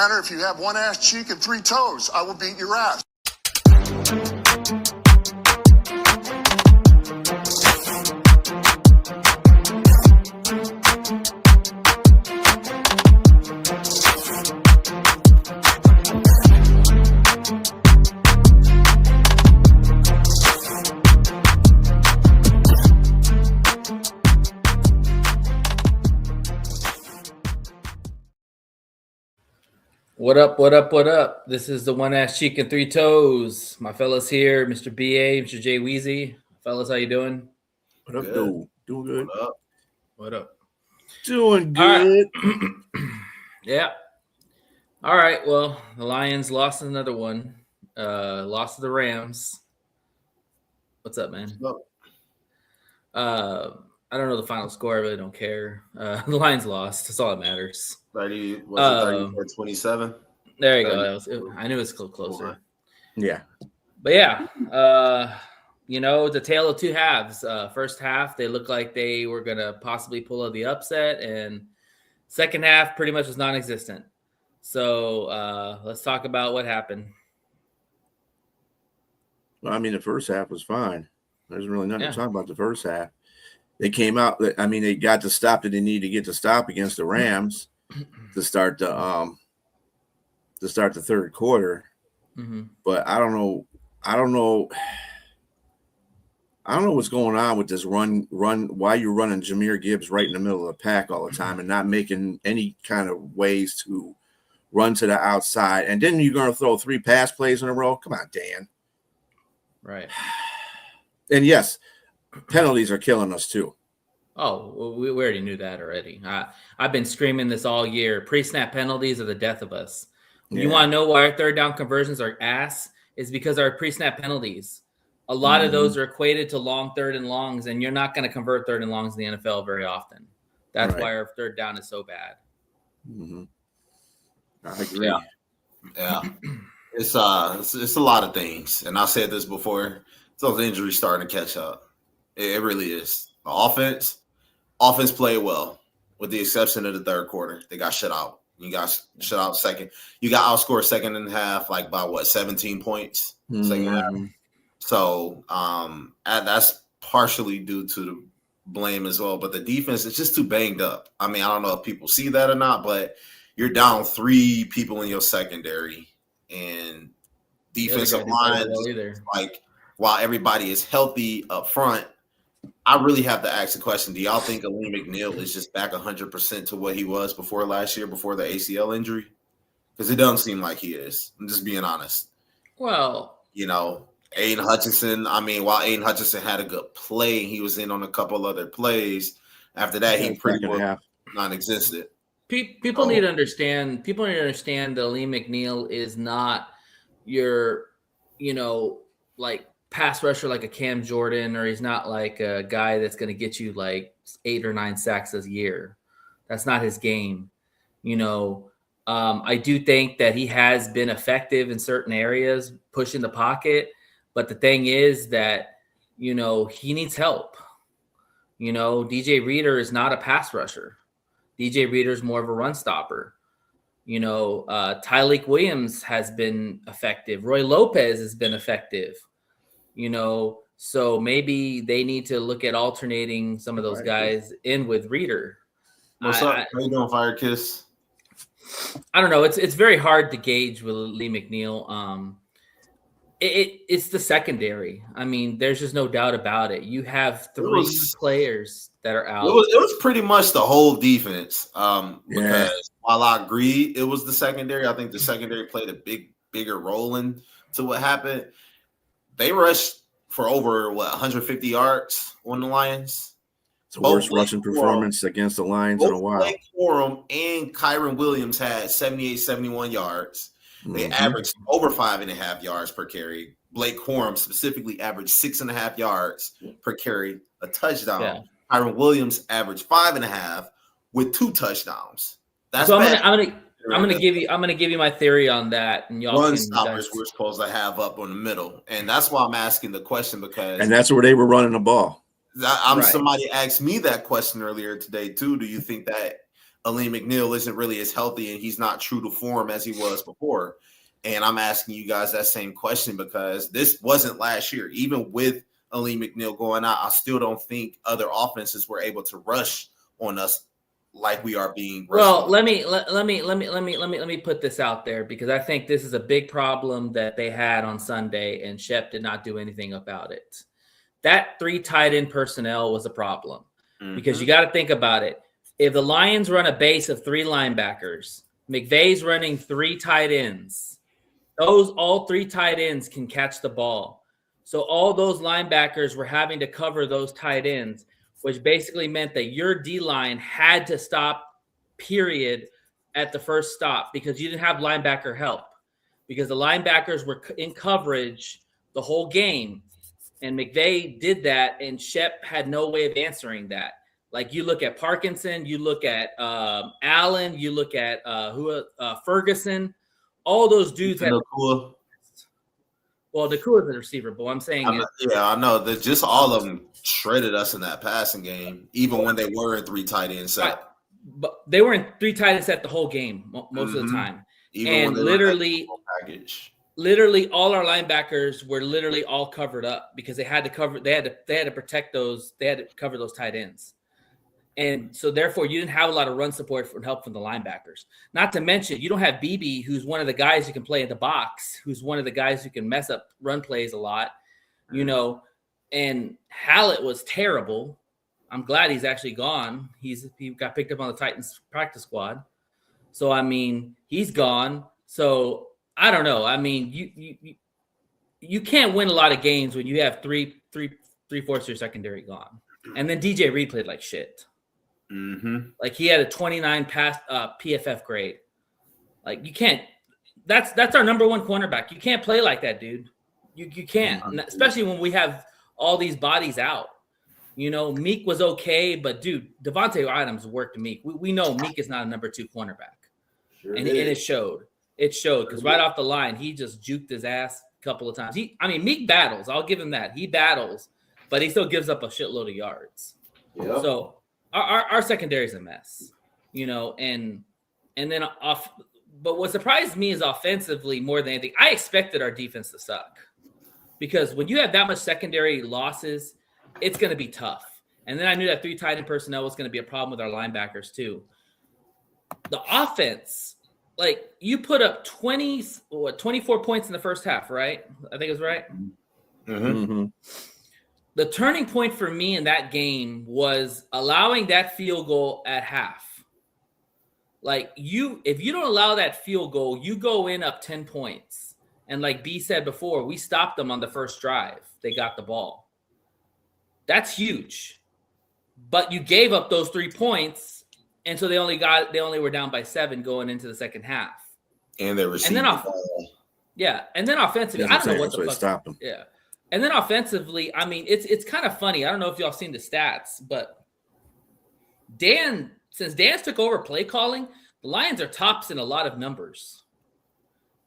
matter if you have one ass cheek and 3 toes. I will beat your ass. What up, what up, what up? This is the One Ass Cheek and 3 Toes. My fellas here, Mr. BA, Mr. Jay Weezy. Fellas, how you doing? What up, dude? Doing good. What up? What up? Doing good. Right. Yeah. All right. Well, the Lions lost another one. Lost to the Rams. What's up, man? I don't know the final score. I really don't care. The Lions lost. That's all that matters. 34-27? There you go. I knew it was closer. Yeah. But yeah, the tale of two halves. First half, they looked like they were going to possibly pull out the upset, and second half pretty much was non-existent. So let's talk about what happened. Well, I mean, the first half was fine. There's really nothing to talk about the first half. They came out. I mean, they got the stop that they needed to get the stop against the Rams to start the third quarter. Mm-hmm. But I don't know what's going on with this run. Why you're running Jahmyr Gibbs right in the middle of the pack all the time and not making any kind of ways to run to the outside. And then you're going to throw 3 pass plays in a row. Come on, Dan. Right. And yes, penalties are killing us too. Oh, well, we already knew that already. I've been screaming this all year. Pre-snap penalties are the death of us. Yeah. You want to know why our third down conversions are ass? Is because our pre-snap penalties. A lot of those are equated to long third and longs, and you're not going to convert third and longs in the NFL very often. That's why our third down is so bad. Mm-hmm. I agree. Yeah. It's a lot of things, and I said this before. Those injuries starting to catch up. It really is. The offense played well, with the exception of the third quarter. They got shut out. You got shut out second. You got outscored second and a half, like by 17 points. Second half. So that's partially due to the blame as well. But the defense is just too banged up. I mean, I don't know if people see that or not, but you're down 3 people in your secondary, and defensive line like. While everybody is healthy up front, I really have to ask the question, do y'all think Aleem McNeil is just back 100% to what he was before last year, before the ACL injury? Because it doesn't seem like he is. I'm just being honest. Well, Aiden Hutchinson, while Aiden Hutchinson had a good play, he was in on a couple other plays. After that, he pretty much non-existent. People need to understand that Aleem McNeil is not your, like, pass rusher like a Cam Jordan, or he's not like a guy that's going to get you like 8 or 9 sacks a year. That's not his game. I do think that he has been effective in certain areas, pushing the pocket. But the thing is that, he needs help. DJ Reader is not a pass rusher. DJ Reader is more of a run stopper. Tyleik Williams has been effective. Roy Lopez has been effective. So maybe they need to look at alternating some of those guys in with Reader. What's up? How you doing, Fire Kiss? I don't know. It's very hard to gauge with Lee McNeil. It's the secondary. I mean, there's just no doubt about it. You have 3 players that are out. It was pretty much the whole defense. Because while I agree it was the secondary, I think the secondary played a bigger role into what happened. They rushed for over 150 yards on the Lions. It's the worst rushing performance against the Lions in a while. Blake Corum and Kyron Williams had 78, 71 yards. They averaged over 5.5 yards per carry. Blake Corum specifically averaged 6.5 yards per carry, a touchdown. Yeah. Kyron Williams averaged 5.5 with 2 touchdowns. That's so I'm gonna give you my theory on that, and y'all run stoppers we're supposed to have up on the middle, and that's why I'm asking the question, because that's where they were running the ball. Somebody asked me that question earlier today too. Do you think that Aleem McNeil isn't really as healthy and he's not true to form as he was before. And I'm asking you guys that same question because this wasn't last year. Even with Aleem McNeil going out, I still don't think other offenses were able to rush on us like we are being rushed. Well, let me put this out there because I think this is a big problem that they had on Sunday, and Shep did not do anything about it. That 3 tight end personnel was a problem because you got to think about it. If the Lions run a base of 3 linebackers, McVay's running 3 tight ends. All 3 tight ends can catch the ball. So all those linebackers were having to cover those tight ends, which basically meant that your D-line had to stop, period, at the first stop because you didn't have linebacker help because the linebackers were in coverage the whole game. And McVay did that, and Shep had no way of answering that. Like you look at Parkinson, you look at Allen, you look at Ferguson. All those dudes had. Well, Nakua's the receiver, but I'm saying I know that just all of them shredded us in that passing game, even when they were in 3 tight end set. Right. But they were in 3 tight end set the whole game most of the time, even and literally all our linebackers were literally all covered up because they had to cover. They had to protect those. They had to cover those tight ends. And so, therefore, you didn't have a lot of run support and help from the linebackers. Not to mention, you don't have BB, who's one of the guys who can play in the box, who's one of the guys who can mess up run plays a lot, And Hallett was terrible. I'm glad he's actually gone. He got picked up on the Titans practice squad. So, I mean, he's gone. So, I don't know. I mean, you can't win a lot of games when you have three-fourths of your secondary gone. And then DJ Reed played like shit. Like he had a 29 pass PFF grade. Like you can't. That's our number 1 cornerback. You can't play like that, dude. You can't, especially when we have all these bodies out. Meek was okay, but dude, Devontae Adams worked Meek. We know Meek is not a number 2 cornerback, and it showed. It showed because right off the line, he just juked his ass a couple of times. Meek battles. I'll give him that. He battles, but he still gives up a shitload of yards. Yep. So. Our secondary is a mess, and then off. But what surprised me is offensively more than anything. I expected our defense to suck because when you have that much secondary losses, it's going to be tough. And then I knew that 3 tight end personnel was going to be a problem with our linebackers too. The offense, like you put up 24 points in the first half, right? I think it was right. Mm-hmm. The turning point for me in that game was allowing that field goal at half. Like if you don't allow that field goal, you go in up 10 points. And like B said before, we stopped them on the first drive. They got the ball. That's huge. But you gave up those 3 points, and so they only were down by 7 going into the second half. And they received and then offensively, I don't know what the fuck stopped them. Yeah. And then offensively, I mean, it's kind of funny. I don't know if y'all seen the stats, but since Dan's took over play calling, the Lions are tops in a lot of numbers.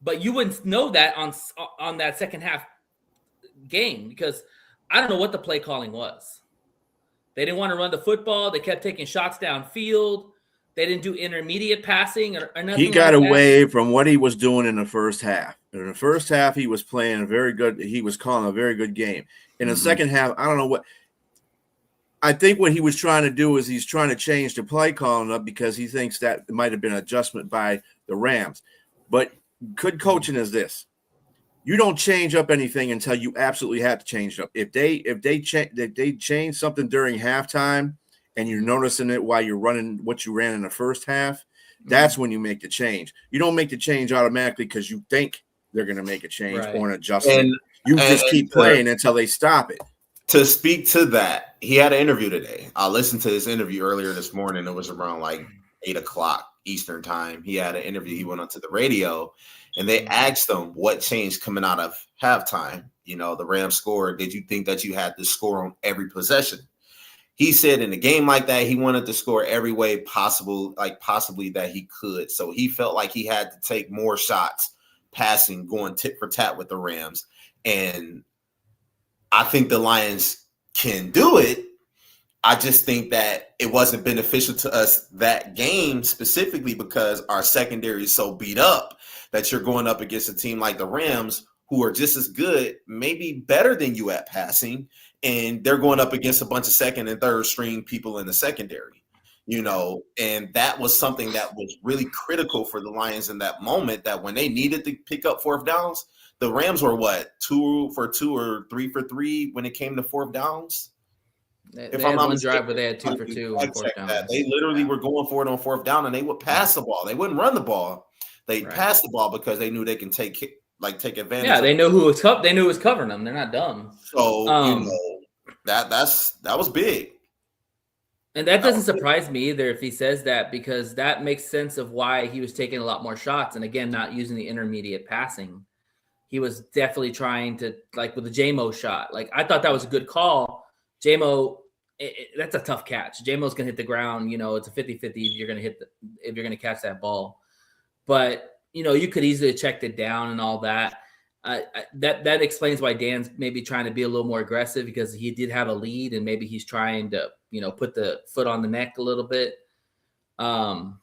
But you wouldn't know that on that second half game because I don't know what the play calling was. They didn't want to run the football. They kept taking shots downfield. They didn't do intermediate passing or nothing. He got away from what he was doing in the first half. In the first half, he was playing he was calling a very good game. In the second half, I don't know what. I think what he was trying to do is he's trying to change the play calling up because he thinks that it might have been an adjustment by the Rams. But good coaching is this. You don't change up anything until you absolutely have to change it up. If they change something during halftime, and you're noticing it while you're running what you ran in the first half, that's when you make the change. You don't make the change automatically because you think they're going to make a change or an adjustment. You just keep playing until they stop it. To speak to that, he had an interview today. I listened to his interview earlier this morning. It was around like 8 o'clock Eastern time. He had an interview. He went onto the radio, and they asked him what changed coming out of halftime. The Rams scored. Did you think that you had to score on every possession? He said in a game like that, he wanted to score every way possible, possibly that he could. So he felt like he had to take more shots, passing, going tit for tat with the Rams. And I think the Lions can do it. I just think that it wasn't beneficial to us that game specifically because our secondary is so beat up that you're going up against a team like the Rams who are just as good, maybe better than you at passing, and they're going up against a bunch of second and third string people in the secondary, and that was something that was really critical for the Lions in that moment, that when they needed to pick up fourth downs, the Rams were 2 for 2 or 3 for 3 when it came to fourth downs. They had one drive where they had 2 for 2 on fourth down. They literally were going for it on fourth down, and they would pass the ball. They wouldn't run the ball. They'd pass the ball because they knew they can take advantage. Yeah, they knew who was covering them. They're not dumb. So that was big. And that doesn't surprise me either if he says that, because that makes sense of why he was taking a lot more shots and again not using the intermediate passing. He was definitely trying to, like with the JMO shot. Like I thought that was a good call. JMO, that's a tough catch. JMO's gonna hit the ground. It's a 50-50 if you're gonna catch that ball. But you could easily have checked it down and all that. That explains why Dan's maybe trying to be a little more aggressive, because he did have a lead and maybe he's trying to put the foot on the neck a little bit. I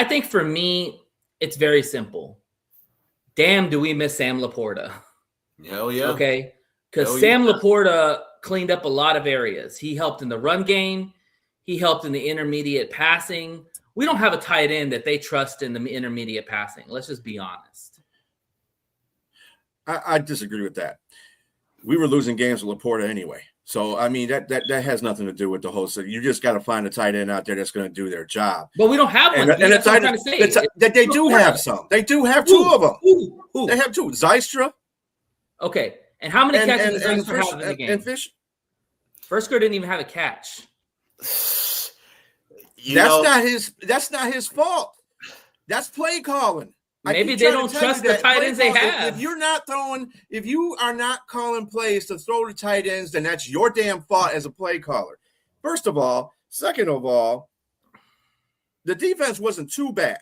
think for me it's very simple. Damn, do we miss Sam Laporta? Hell yeah. Okay. Because Sam Laporta cleaned up a lot of areas. He helped in the run game. He helped in the intermediate passing. We don't have a tight end that they trust in the intermediate passing. Let's just be honest. I disagree with that. We were losing games with Laporta anyway. So, I mean, that has nothing to do with the whole thing. You just got to find a tight end out there that's going to do their job. But we don't have one. And that's what I'm trying to say. They do have some. They do have two of them. Who? They have two. Zystra. Okay. And how many catches does Zystra have in the game? And Fish. Firsker didn't even have a catch. That's not his fault. That's play calling. Maybe they don't trust the tight ends they have. If you are not calling plays to throw to tight ends, then that's your damn fault as a play caller. First of all. Second of all, the defense wasn't too bad.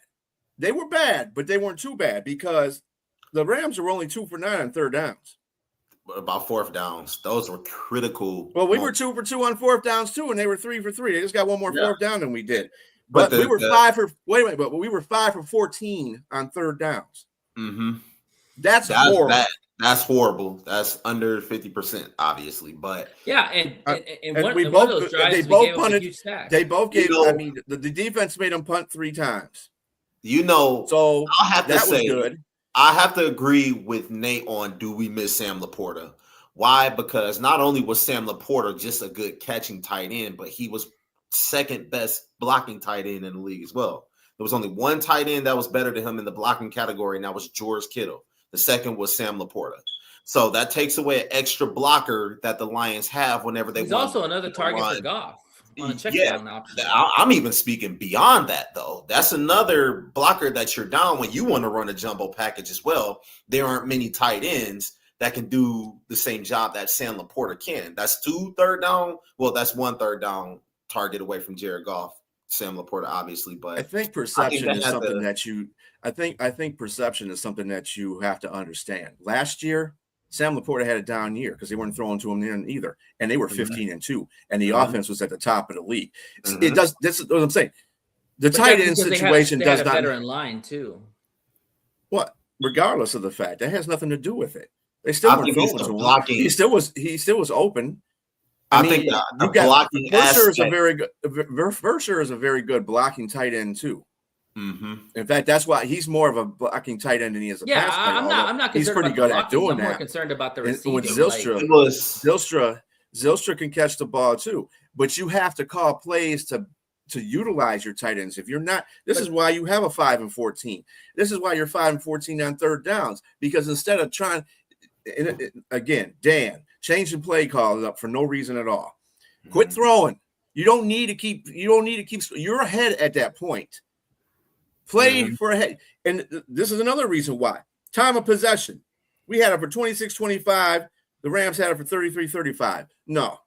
They were bad, but they weren't too bad because the Rams were only 2 for 9 on third downs. What about fourth downs? Those were critical. Well, we were 2 for 2 on fourth downs too, and they were 3 for 3. They just got one more fourth down than we did. But we were 5 for 14 on third downs. Mm-hmm. That's horrible. That's horrible. That's under 50%, obviously. But yeah, and we both punted. They both gave. The defense made them punt 3 times. So I'll have to say, was good. I have to agree with Nate on do we miss Sam Laporta? Why? Because not only was Sam Laporta just a good catching tight end, but he was second best blocking tight end in the league as well. There was only one tight end that was better than him in the blocking category, and that was George Kittle. The second was Sam Laporta. So that takes away an extra blocker that the Lions have whenever they. He's also another target for Goff on a check down option. I'm even speaking beyond that, though. That's another blocker that you're down when you want to run a jumbo package as well. There aren't many tight ends that can do the same job that Sam Laporta can. That's 2 third down. Well, that's 1 third down target away from Jared Goff, Sam Laporta, obviously. But I think perception is something that you. I think perception is something that you have to understand. Last year, Sam Laporta had a down year because they weren't throwing to him then either, and they were 15-2, and the offense was at the top of the league. It does. This is what I'm saying. The tight end situation does not. Better in line too. What? Regardless of the fact, that has nothing to do with it. They still weren't throwing to him. He still was open. I think the blocking Versher is a very good. Versher is a very good blocking tight end too. Mm-hmm. In fact, that's why he's more of a blocking tight end than he is a pass player. I'm not. He's pretty good at doing that. I'm more concerned about the receiving. With Zylstra can catch the ball too, but you have to call plays to utilize your tight ends. If you're not, this is why you have a 5 and 14. This is why you're 5 and 14 on third downs, because instead of trying, again, Dan changing play calls up for no reason at all. Quit throwing. You don't need to keep. You're ahead at that point. Play for a head. And this is another reason why. Time of possession. We had it for 26-25. The Rams had it for 33-35. No.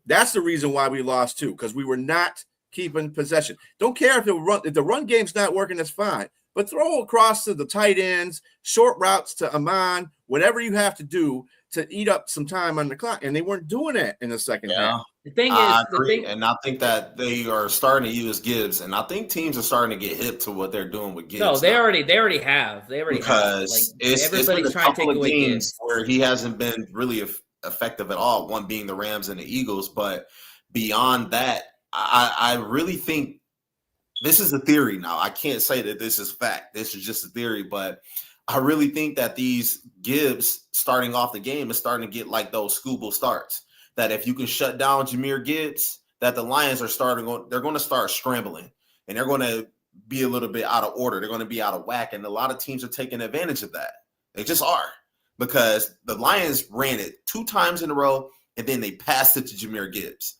That's the reason why we lost too, because we were not keeping possession. Don't care if the run game's not working, that's fine. But throw across to the tight ends, short routes to Amon, whatever you have to do to eat up some time on the clock, and they weren't doing that in the second half. The thing I is, agree, and I think that they are starting to use Gibbs, and I think teams are starting to get hip to what they're doing with Gibbs. No, they now. already have. Because Like, it's everybody's been a trying to take couple of away games Gibbs. where he hasn't been really effective at all. One being the Rams and the Eagles, but beyond that, I really think this is a theory now. I can't say that this is fact. This is just a theory, but I really think that these Gibbs starting off the game is starting to get like those Scooble starts. That if you can shut down Jahmyr Gibbs, that the Lions are they're going to start scrambling, and they're going to be a little bit out of order. They're going to be out of whack, and a lot of teams are taking advantage of that. They just are, because the Lions ran it 2 times in a row, and then they passed it to Jahmyr Gibbs.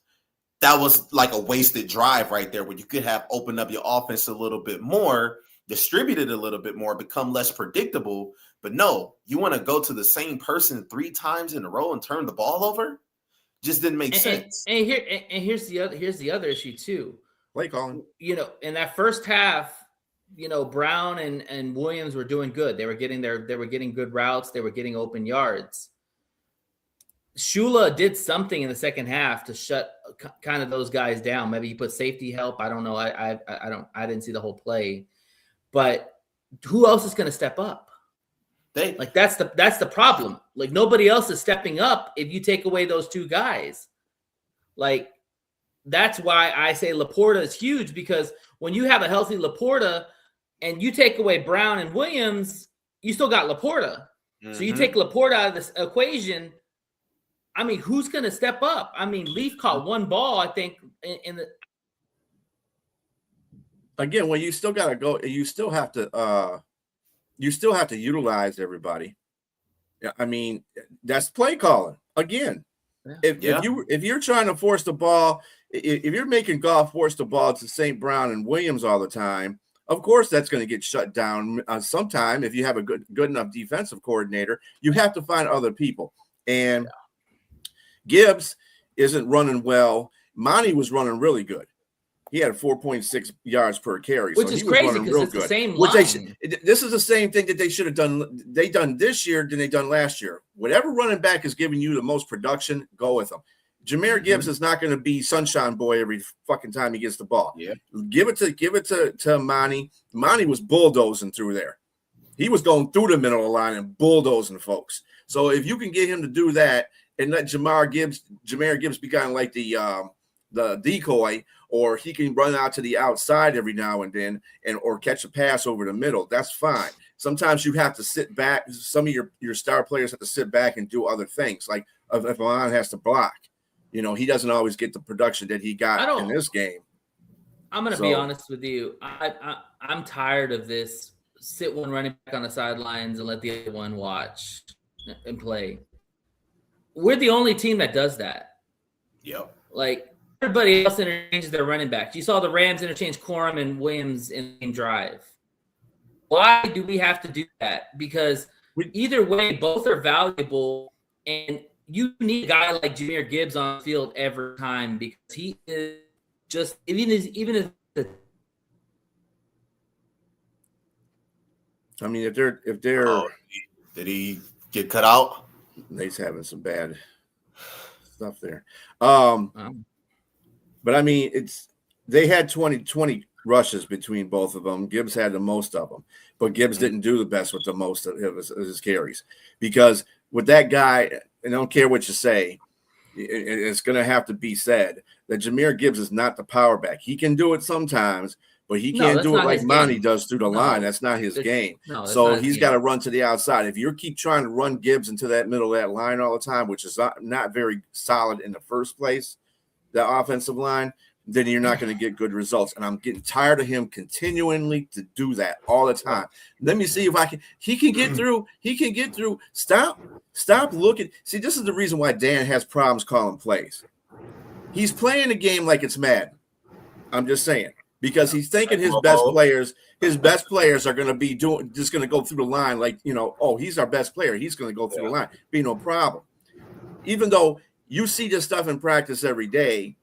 That was like a wasted drive right there, where you could have opened up your offense a little bit more, distributed a little bit more, become less predictable. But no, you want to go to the same person 3 times in a row and turn the ball over? Just didn't make sense. And here's the other issue too. Play calling. In that first half, Brown and Williams were doing good. They were getting good routes. They were getting open yards. Shula did something in the second half to shut kind of those guys down. Maybe he put safety help. I don't know. I didn't see the whole play, but who else is going to step up? That's the problem. Like, nobody else is stepping up if you take away those 2 guys. Like, that's why I say Laporta is huge, because when you have a healthy Laporta and you take away Brown and Williams, you still got Laporta. Mm-hmm. So you take Laporta out of this equation. I mean, who's going to step up? I mean, Leaf caught 1 ball, I think, in the. Again, well, you still got to go. You still have to utilize everybody. Yeah, I mean, that's play calling again. Yeah. If you're trying to force the ball, if you're making Goff force the ball to St. Brown and Williams all the time, of course that's going to get shut down. Sometime, if you have a good enough defensive coordinator, you have to find other people. And Gibbs isn't running well. Monty was running really good. He had 4.6 yards per carry, which is crazy because it's the same line. This is the same thing that they should have done. They done this year than they done last year. Whatever running back is giving you the most production, go with them. Jahmyr Gibbs is not going to be sunshine boy every fucking time he gets the ball. Yeah, give it to Monty. Monty was bulldozing through there. He was going through the middle of the line and bulldozing folks. So if you can get him to do that and let Jahmyr Gibbs be kind of like the decoy, or he can run out to the outside every now and then or catch a pass over the middle, that's fine. Sometimes you have to sit back. Some of your star players have to sit back and do other things. Like if Milan has to block, he doesn't always get the production that he got in this game. I'm going to be honest with you. I'm tired of this. Sit one running back on the sidelines and let the other one watch and play. We're the only team that does that. Yep. Like, everybody else interchanges their running backs. You saw the Rams interchange Corum and Williams in the drive. Why do we have to do that? Because either way, both are valuable, and you need a guy like Jahmyr Gibbs on the field every time, because he is just even if. I mean, if they're did he get cut out? He's having some bad stuff there. But I mean, they had 20 rushes between both of them. Gibbs had the most of them, but Gibbs didn't do the best with the most of his carries, because with that guy, and I don't care what you say, it's going to have to be said that Jahmyr Gibbs is not the power back. He can do it sometimes, but he can't do it like Monty does through the line. That's not his game. So he's got to run to the outside. If you keep trying to run Gibbs into that middle of that line all the time, which is not very solid in the first place, the offensive line, then you're not going to get good results. And I'm getting tired of him continually to do that all the time. Let me see if he can get through. He can get through. Stop looking. See, this is the reason why Dan has problems calling plays. He's playing the game like it's Madden. I'm just saying, because he's thinking his best players are going to be just going to go through the line. Like, he's our best player. He's going to go through the line. Be no problem. Even though you see this stuff in practice every day,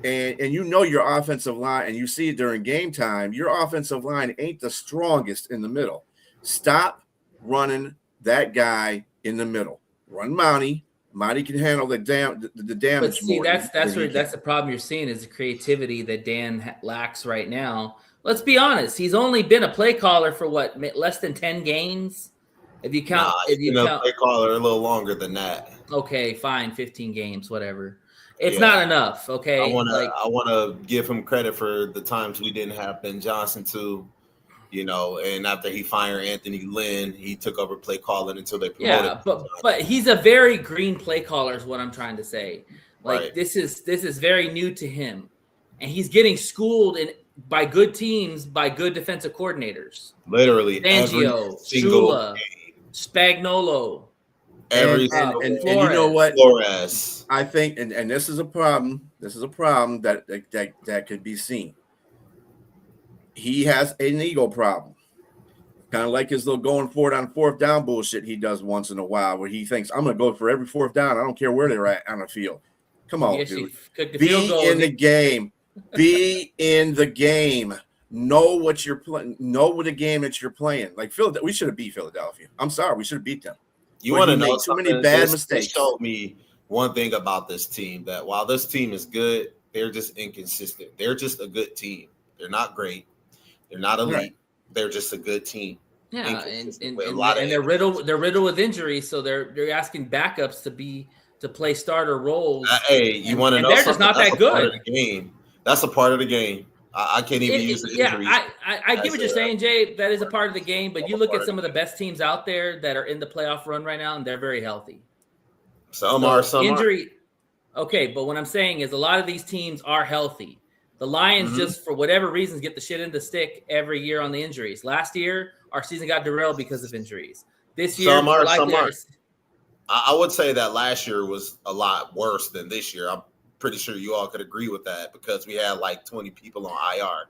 and your offensive line, and you see it during game time, your offensive line ain't the strongest in the middle. Stop running that guy in the middle. run Monty. Monty can handle the damage. But see, more that's than that's the problem you're seeing is the creativity that Dan lacks right now. Let's be honest; he's only been a play caller for what, less than 10 games. If you count, play caller a little longer than that. Okay, fine, 15 games, whatever. It's not enough. Okay, I wanna give him credit for the times we didn't have Ben Johnson too. And after he fired Anthony Lynn, he took over play calling until they promoted. Yeah, but he's a very green play caller is what I'm trying to say. Like right. this is very new to him, and he's getting schooled by good teams, by good defensive coordinators. Literally, Fangio, Shula, Spagnuolo, and you know what? Flores. I think, and this is a problem. This is a problem that could be seen. He has an ego problem, kind of like his little going for it on fourth down bullshit he does once in a while, where he thinks I'm going to go for every fourth down. I don't care where they're at on the field. Come on, dude. Be in the game. Be in the game. Know what you're playing. Know what the game that you're playing. Like we should have beat Philadelphia. I'm sorry, we should have beat them. You want to know too many bad mistakes. This showed me one thing about this team, that while this team is good, they're just inconsistent. They're just a good team. They're not great. They're not elite. Right. They're just a good team. Yeah, and they're riddled with injuries, so they're asking backups to play starter roles. Hey, you want to know? They're just not that good. That's a part of the game. I can't even use the injury. I get what you're saying, Jay. That is a part of the game, but you look at some of the best teams out there that are in the playoff run right now, and they're very healthy. Some are. Okay, but what I'm saying is a lot of these teams are healthy. The Lions just, for whatever reasons, get the shit in the stick every year on the injuries. Last year, our season got derailed because of injuries. This year, some are. I would say that last year was a lot worse than this year. I'm pretty sure you all could agree with that because we had like 20 people on IR.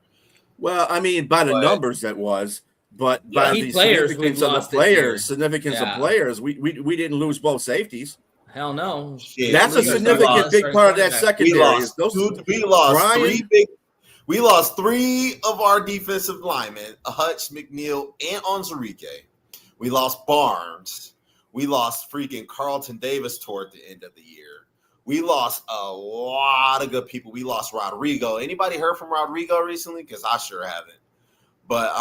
Well, I mean, by the numbers that was, but by the significance of the players, we didn't lose both safeties. Hell no. Shit. That's a significant big part of that secondary. We lost three of our defensive linemen, Hutch, McNeil, and Onzarike. We lost Barnes. We lost freaking Carlton Davis toward the end of the year. We lost a lot of good people. We lost Rodrigo. Anybody heard from Rodrigo recently? Because I sure haven't. But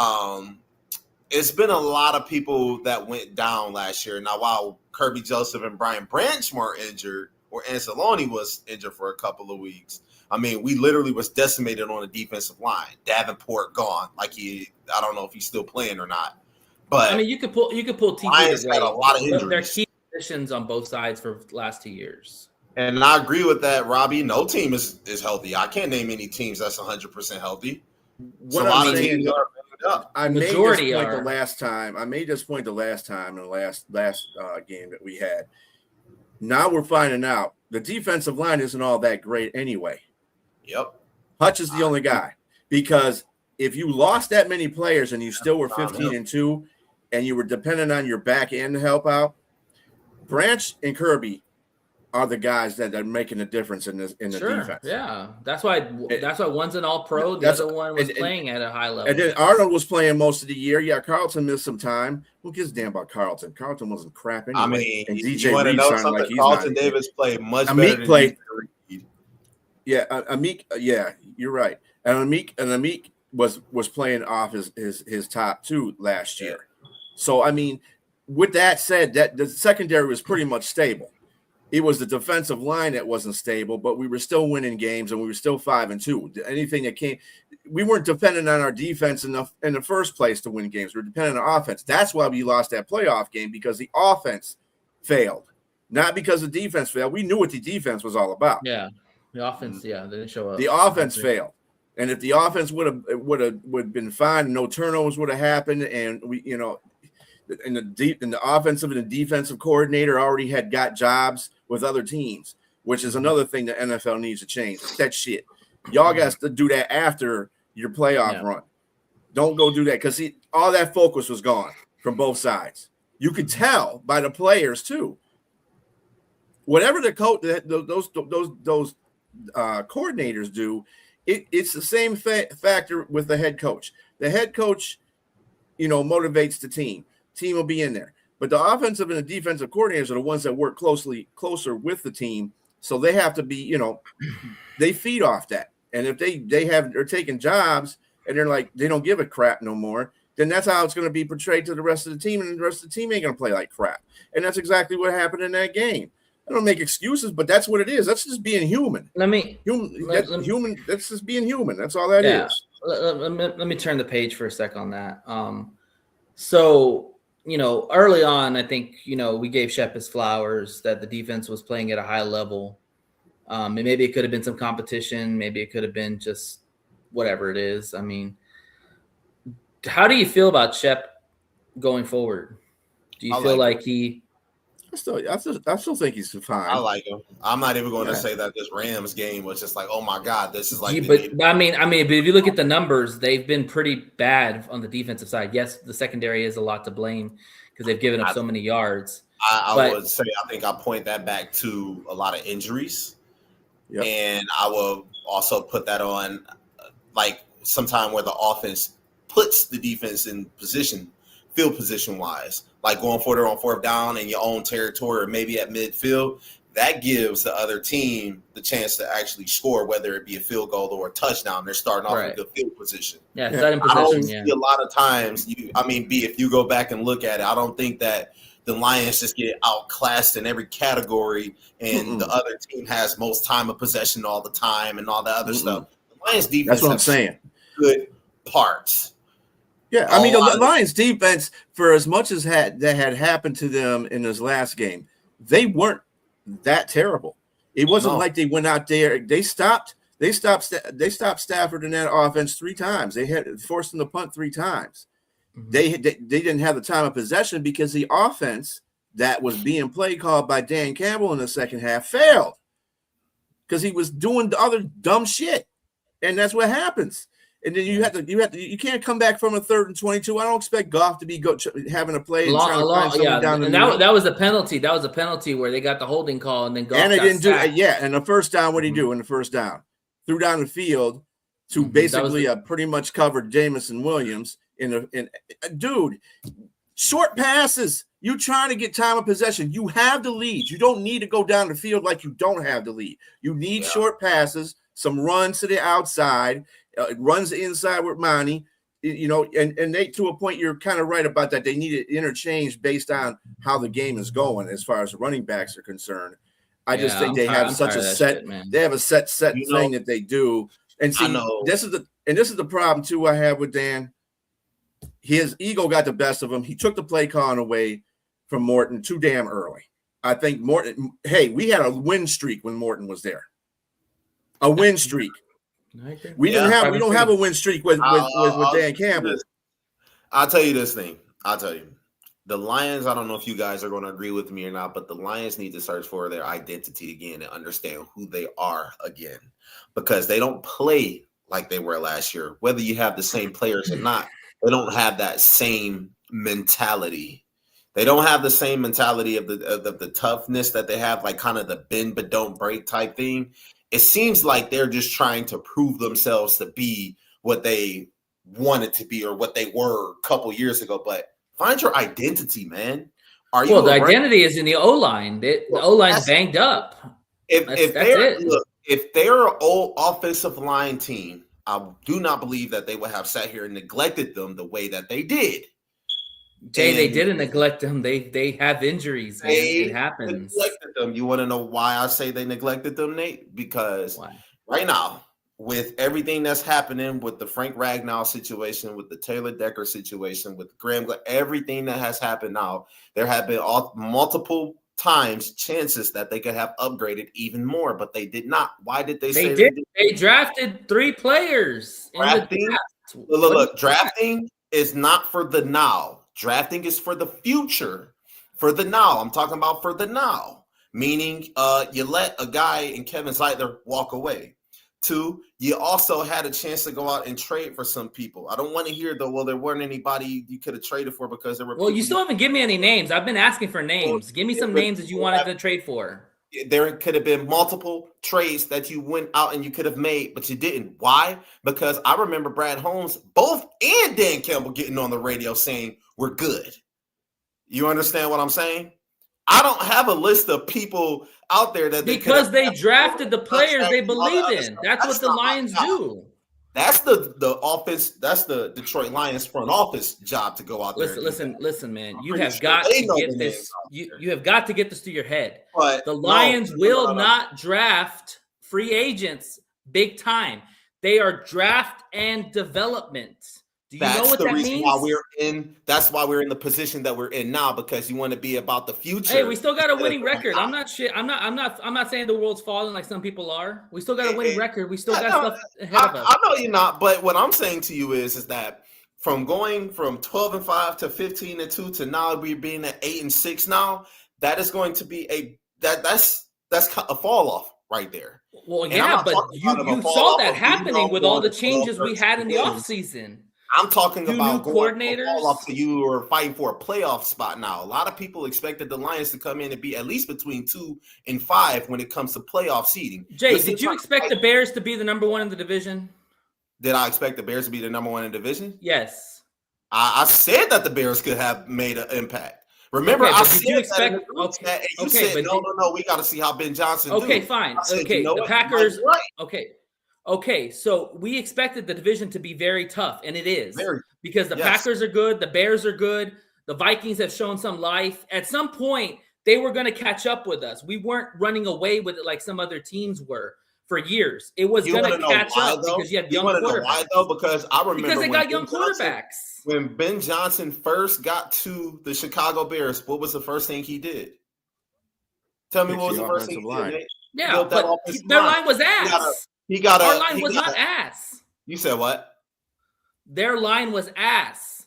it's been a lot of people that went down last year. Now, while Kirby Joseph and Brian Branch were injured, or Anceloni was injured for a couple of weeks, I mean, we literally was decimated on the defensive line. Davenport gone. I don't know if he's still playing or not. But I mean, you could pull TJ. Lions had a lot of injuries. They're key positions on both sides for the last 2 years. And I agree with that, Robbie. No team is healthy. I can't name any teams that's 100% healthy. What I'm saying, I made this point the last time. I made this point the last time in the last game that we had. Now we're finding out the defensive line isn't all that great anyway. Yep. Hutch is the only guy, because if you lost that many players and you still were 15-2 and you were dependent on your back end to help out, Branch and Kirby are the guys that are making a difference in the defense. Yeah, that's why one's an all-pro. The other one was playing at a high level. And then Arnold was playing most of the year. Yeah, Carlton missed some time. Who gives a damn about Carlton? Carlton wasn't crap anyway. I mean, and DJ you want to know something? Like Carlton Davis played much better than played. Yeah, Amik. Yeah, you're right. And Amik was playing off his top two last year. So I mean, with that said, that the secondary was pretty much stable. It was the defensive line that wasn't stable, but we were still winning games and we were still 5-2. Anything that came, we weren't dependent on our defense enough in the first place to win games. We were dependent on offense. That's why we lost that playoff game, because the offense failed, not because the defense failed. We knew what the defense was all about. Yeah, the offense. Yeah, they didn't show up. The offense failed, and if the offense would have been fine, no turnovers would have happened, and we, and the offensive and the defensive coordinator already had got jobs with other teams, which is another thing the NFL needs to change. That shit. Y'all got to do that after your playoff run. Don't go do that, because all that focus was gone from both sides. You could tell by the players too. Whatever the coach, those coordinators do, it's the same factor with the head coach. The head coach, motivates the team. Team will be in there. But the offensive and the defensive coordinators are the ones that work closer with the team. So they have to be, they feed off that. And if they're taking jobs and they're like, they don't give a crap no more, then that's how it's going to be portrayed to the rest of the team. And the rest of the team ain't going to play like crap. And that's exactly what happened in that game. I don't make excuses, but that's what it is. That's just being human. That's just being human. That's all that is. Let me turn the page for a sec on that. So, early on, I think, we gave Shep his flowers that the defense was playing at a high level. And maybe it could have been some competition. Maybe it could have been just whatever it is. I mean, how do you feel about Shep going forward? Do you feel like he... I still think he's fine. I like him. I'm not even going to say that this Rams game was just like, oh my God, this is like. But if you look at the numbers, they've been pretty bad on the defensive side. Yes, the secondary is a lot to blame because they've given up so many yards. I would say I think I point that back to a lot of injuries, and I will also put that on like sometime where the offense puts the defense in position, field position wise. Like going for it on fourth down in your own territory or maybe at midfield, that gives the other team the chance to actually score, whether it be a field goal or a touchdown. They're starting off with the field position. Yeah, in position. I don't see a lot of times. If you go back and look at it, I don't think that the Lions just get outclassed in every category and the other team has most time of possession all the time and all that other stuff. The Lions defense. That's what I'm saying. Good parts. Yeah, the Lions defense, for as much as that had happened to them in this last game, they weren't that terrible. It wasn't like they went out there. They stopped Stafford in that offense 3 times. They had forced them to punt 3 times. Mm-hmm. They didn't have the time of possession because the offense that was being play called by Dan Campbell in the second half failed because he was doing the other dumb shit, and that's what happens. And then you can't come back from a 3rd and 22. I don't expect Goff to be having a play and trying to find something down the middle. That was a penalty. That was a penalty where they got the holding call and then Goff they didn't sacked. do it. And the first down, what did he do in the first down? Threw down the field to basically pretty much covered Jamison Williams dude, short passes. You trying to get time of possession. You have the lead. You don't need to go down the field like you don't have the lead. You need short passes, some runs to the outside. Runs inside with Monty, and they, to a point, you're kind of right about that. They need it interchange based on how the game is going as far as the running backs are concerned. I just think they have such a set. They have a set thing that they do. And see, this is the problem too. I have with Dan. His ego got the best of him. He took the play calling away from Morton too damn early. I think Morton. Hey, we had a win streak when Morton was there. A win streak. We don't have a win streak with Dan Campbell. I'll tell you this thing. The Lions, I don't know if you guys are going to agree with me or not, but the Lions need to search for their identity again and understand who they are again, because they don't play like they were last year. Whether you have the same players or not, they don't have that same mentality. They don't have the same mentality of the toughness that they have, like kind of the bend but don't break type thing. It seems like they're just trying to prove themselves to be what they wanted to be or what they were a couple years ago. But find your identity, man. The identity is in the O-line. The O-line's banged up. If they're an old offensive line team, I do not believe that they would have sat here and neglected them the way that they did. Jay, they didn't neglect them. They have injuries. It happens. Neglected them. You want to know why I say they neglected them, Nate? Because right now, with everything that's happening with the Frank Ragnow situation, with the Taylor Decker situation, with Graham, everything that has happened now, there have been multiple times chances that they could have upgraded even more, but they did not. Why did they say they did? They drafted 3 players. Look, drafting is not for the now. Drafting is for the future, for the now. I'm talking about for the now, meaning you let a guy in Kevin Zeitler walk away. 2, you also had a chance to go out and trade for some people. I don't want to hear there weren't anybody you could have traded for because there were. Well, you still haven't given me any names. I've been asking for names. Give me some names that you wanted to trade for. There could have been multiple trades that you went out and you could have made, but you didn't. Why? Because I remember Brad Holmes, both and Dan Campbell getting on the radio saying, we're good. You understand what I'm saying? I don't have a list of people out there that because they drafted the players they believe in. That's what the Lions do. That's the offense. That's the Detroit Lions front office job to go out there. Listen, man. You have got to get this. You have got to get this to your head. But the Lions will not draft free agents big time. They are draft and development. Do you know what that means? That's why we're in the position that we're in now, because you want to be about the future. Hey, we still got a winning record. I'm not saying the world's falling like some people are. We still got a winning record. We still got stuff ahead of us. I know you're not, but what I'm saying to you is that from going from 12-5 to 15-2 to now we being at 8-6 now, that is going to be that's a fall off right there. Well, yeah, but you saw that happening with all the changes we had in the offseason. I'm talking about coordinators. Fall off to you or fighting for a playoff spot now. A lot of people expected the Lions to come in and be at least between 2 and 5 when it comes to playoff seeding. Jay, did you expect the Bears to be the number 1 in the division? Did I expect the Bears to be the number 1 in the division? Yes. I said that the Bears could have made an impact. Remember, I said you expect that, and you said, no, we got to see how Ben Johnson do. Okay, fine. Okay, the Packers. Right. Okay, so we expected the division to be very tough, and it is. Because the Packers are good, the Bears are good, the Vikings have shown some life. At some point, they were going to catch up with us. We weren't running away with it like some other teams were for years. It was going to catch up because you had young quarterbacks. Why, though? Because I remember because they got young quarterbacks. When Ben Johnson first got to the Chicago Bears, what was the first thing he did? Tell me what was the first thing he did. Yeah, but their line was ass. Our line was not ass. You said what? Their line was ass.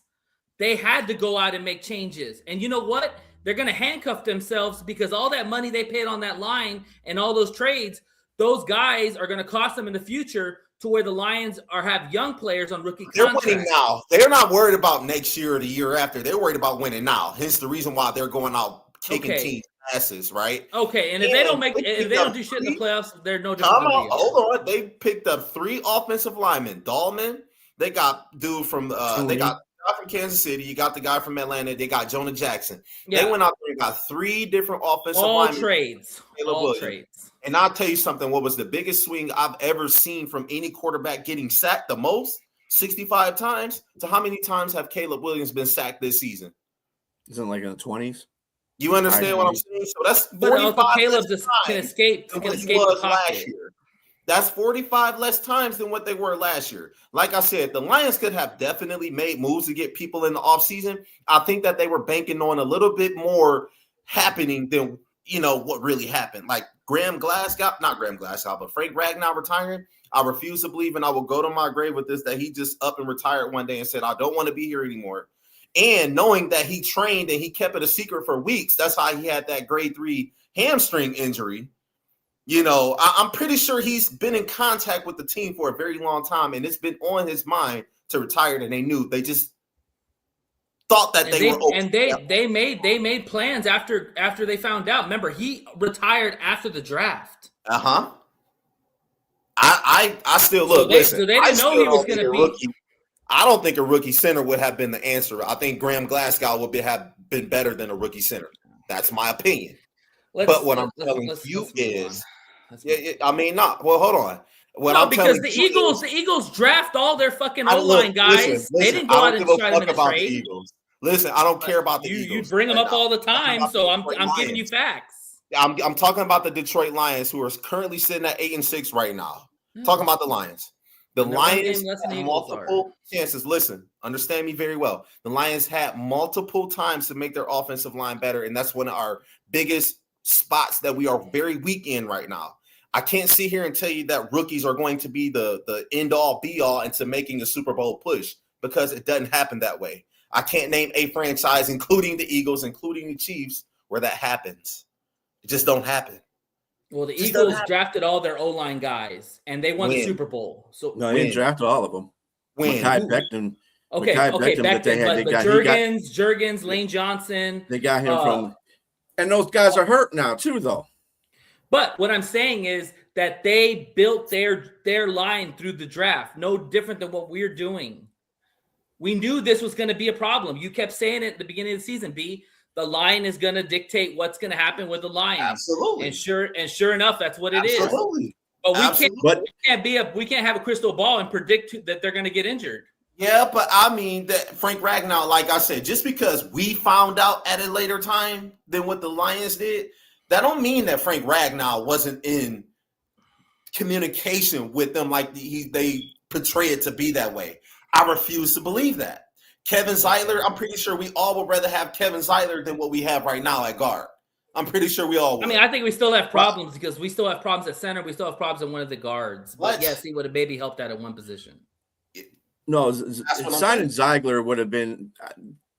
They had to go out and make changes. And you know what? They're going to handcuff themselves because all that money they paid on that line and all those trades, those guys are going to cost them in the future to where the Lions have young players on rookie contracts. They're winning now. They're not worried about next year or the year after. They're worried about winning now. Hence the reason why they're going out kicking teams' asses, right? Okay, and if they don't do shit in the playoffs, they're no different. Hold on. They picked up 3 offensive linemen. Dahlman, they got dude from they got guy from Kansas City. You got the guy from Atlanta. They got Jonah Jackson. Yeah. They went out there and got 3 different offensive linemen. All trades. And I'll tell you something. What was the biggest swing I've ever seen from any quarterback getting sacked the most? 65 times. So how many times have Caleb Williams been sacked this season? Isn't it like in the 20s? You understand what I'm saying? So that's 45 Caleb can escape the pocket. That's 45 less times than what they were last year. Like I said, the Lions could have definitely made moves to get people in the offseason. I think that they were banking on a little bit more happening than, what really happened. Like Frank Ragnow retiring. I refuse to believe, and I will go to my grave with this, that he just up and retired one day and said, I don't want to be here anymore. And knowing that he trained and he kept it a secret for weeks, that's how he had that grade 3 hamstring injury. I'm pretty sure he's been in contact with the team for a very long time, and it's been on his mind to retire. And they knew, they just thought that they were. And they made plans after they found out. Remember, he retired after the draft. I still look. So they didn't know he was going to be. I don't think a rookie center would have been the answer. I think Graham Glasgow would have been better than a rookie center. That's my opinion. But what I'm telling you is, Well, hold on. Because the Eagles draft all their fucking O-line guys. Listen, they didn't go out and try them in a trade. The Eagles. Listen, I don't care about the Eagles. You bring them up all the time, so I'm giving you facts. I'm talking about the Detroit Lions, who are currently sitting at 8-6 right now. Talking about the Lions. The Lions had multiple chances. Listen, understand me very well. The Lions had multiple times to make their offensive line better, and that's one of our biggest spots that we are very weak in right now. I can't sit here and tell you that rookies are going to be the end-all, be-all into making a Super Bowl push, because it doesn't happen that way. I can't name a franchise, including the Eagles, including the Chiefs, where that happens. It just don't happen. Well, the Eagles drafted all their O-line guys, and they won the Super Bowl. So no, they didn't draft all of them. Mekhi Becton. Okay, Becton, but Jurgens, Lane Johnson. They got him from – and those guys are hurt now too, though. But what I'm saying is that they built their line through the draft, no different than what we're doing. We knew this was going to be a problem. You kept saying it at the beginning of the season, B. the line is going to dictate what's going to happen with the Lions. Absolutely. And sure enough, that's what it is. Absolutely. But we can't have a crystal ball and predict that they're going to get injured. Yeah, but I mean that Frank Ragnow, like I said, just because we found out at a later time than what the Lions did, that don't mean that Frank Ragnow wasn't in communication with them like they portray it to be that way. I refuse to believe that. Kevin Zeitler, I'm pretty sure we all would rather have Kevin Zeitler than what we have right now at guard. I'm pretty sure we all would. I mean, I think we still have problems because we still have problems at center. We still have problems in one of the guards. But yes, he would have maybe helped out at one position. No, signing Zeigler would have been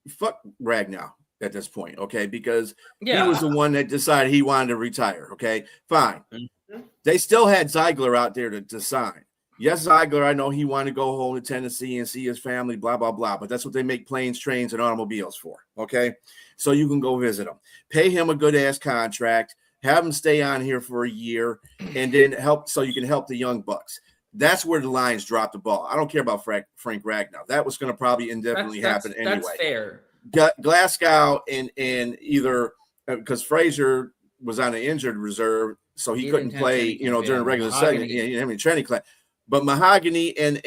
fuck Ragnow at this point, okay? Because he was the one that decided he wanted to retire, okay? Fine. Mm-hmm. They still had Zeigler out there to sign. Yes, Zeigler, I know he wanted to go home to Tennessee and see his family, blah, blah, blah. But that's what they make planes, trains, and automobiles for, okay? So you can go visit him. Pay him a good-ass contract. Have him stay on here for a year and then help so you can help the young bucks. That's where the Lions dropped the ball. I don't care about Frank Ragnow. That was going to probably indefinitely happen anyway. That's fair. Glasgow and either because Frazier was on an injured reserve, so he couldn't play, during the regular season. He didn't have any training class. But Mahogany and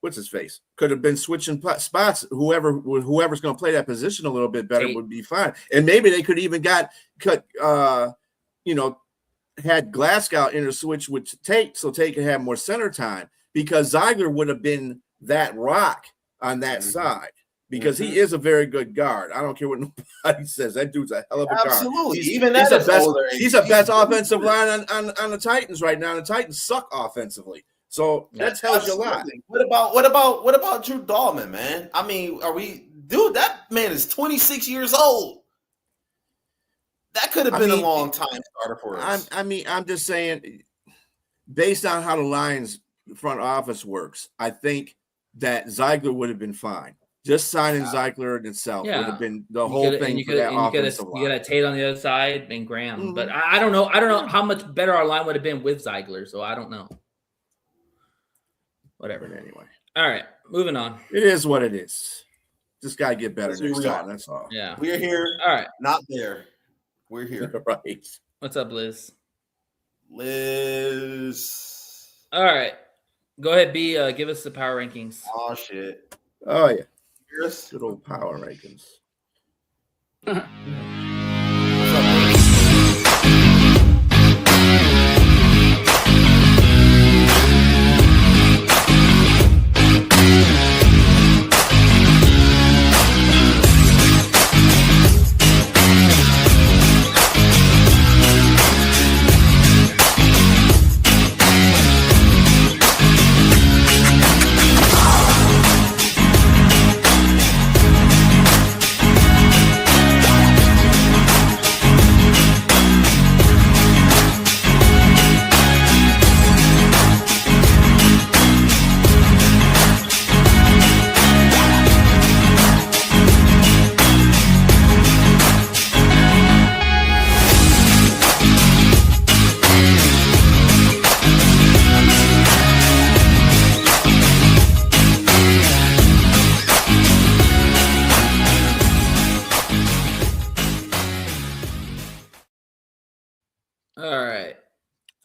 what's his face could have been switching spots. Whoever's going to play that position a little bit better would be fine. And maybe they could even had Glasgow interswitch with Tate so Tate could have more center time because Zeigler would have been that rock on that side because he is a very good guard. I don't care what nobody says. That dude's a hell of a guard. Absolutely. He's the best offensive line on the Titans right now. The Titans suck offensively. So that tells you a lot. What about Drew Dahlman, man? I mean, that man is 26 years old. That could have been a long time starter for us. I'm just saying, based on how the Lions front office works, I think that Zeigler would have been fine. Just signing Zeigler in itself would have been the whole thing for that offensive line. You got a Tate on the other side and Graham. Mm-hmm. But I don't know. I don't know how much better our line would have been with Zeigler, so I don't know. Whatever. But anyway. All right, moving on. It is what it is. Just got to get better next time. That's all. Yeah. We're here. All right. Not there. We're here. Right. What's up, Liz? Liz. All right. Go ahead, B. Give us the power rankings. Oh, shit. Oh, yeah. Yes. Good old power rankings. What's up, Liz?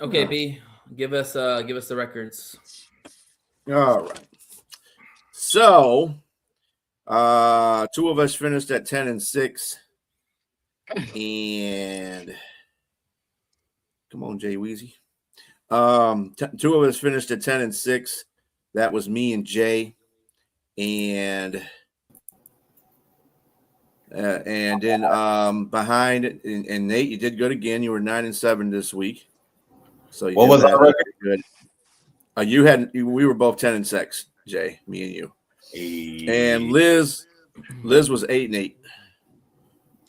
Okay, B, give us the records. All right. So, two of us finished at 10-6, and come on, Jay Weezy. Two of us finished at 10-6. That was me and Jay, and then behind and Nate, you did good again. You were 9-7 this week. So what was that record? Good. We were both 10-6, Jay, me and you. And Liz was 8-8.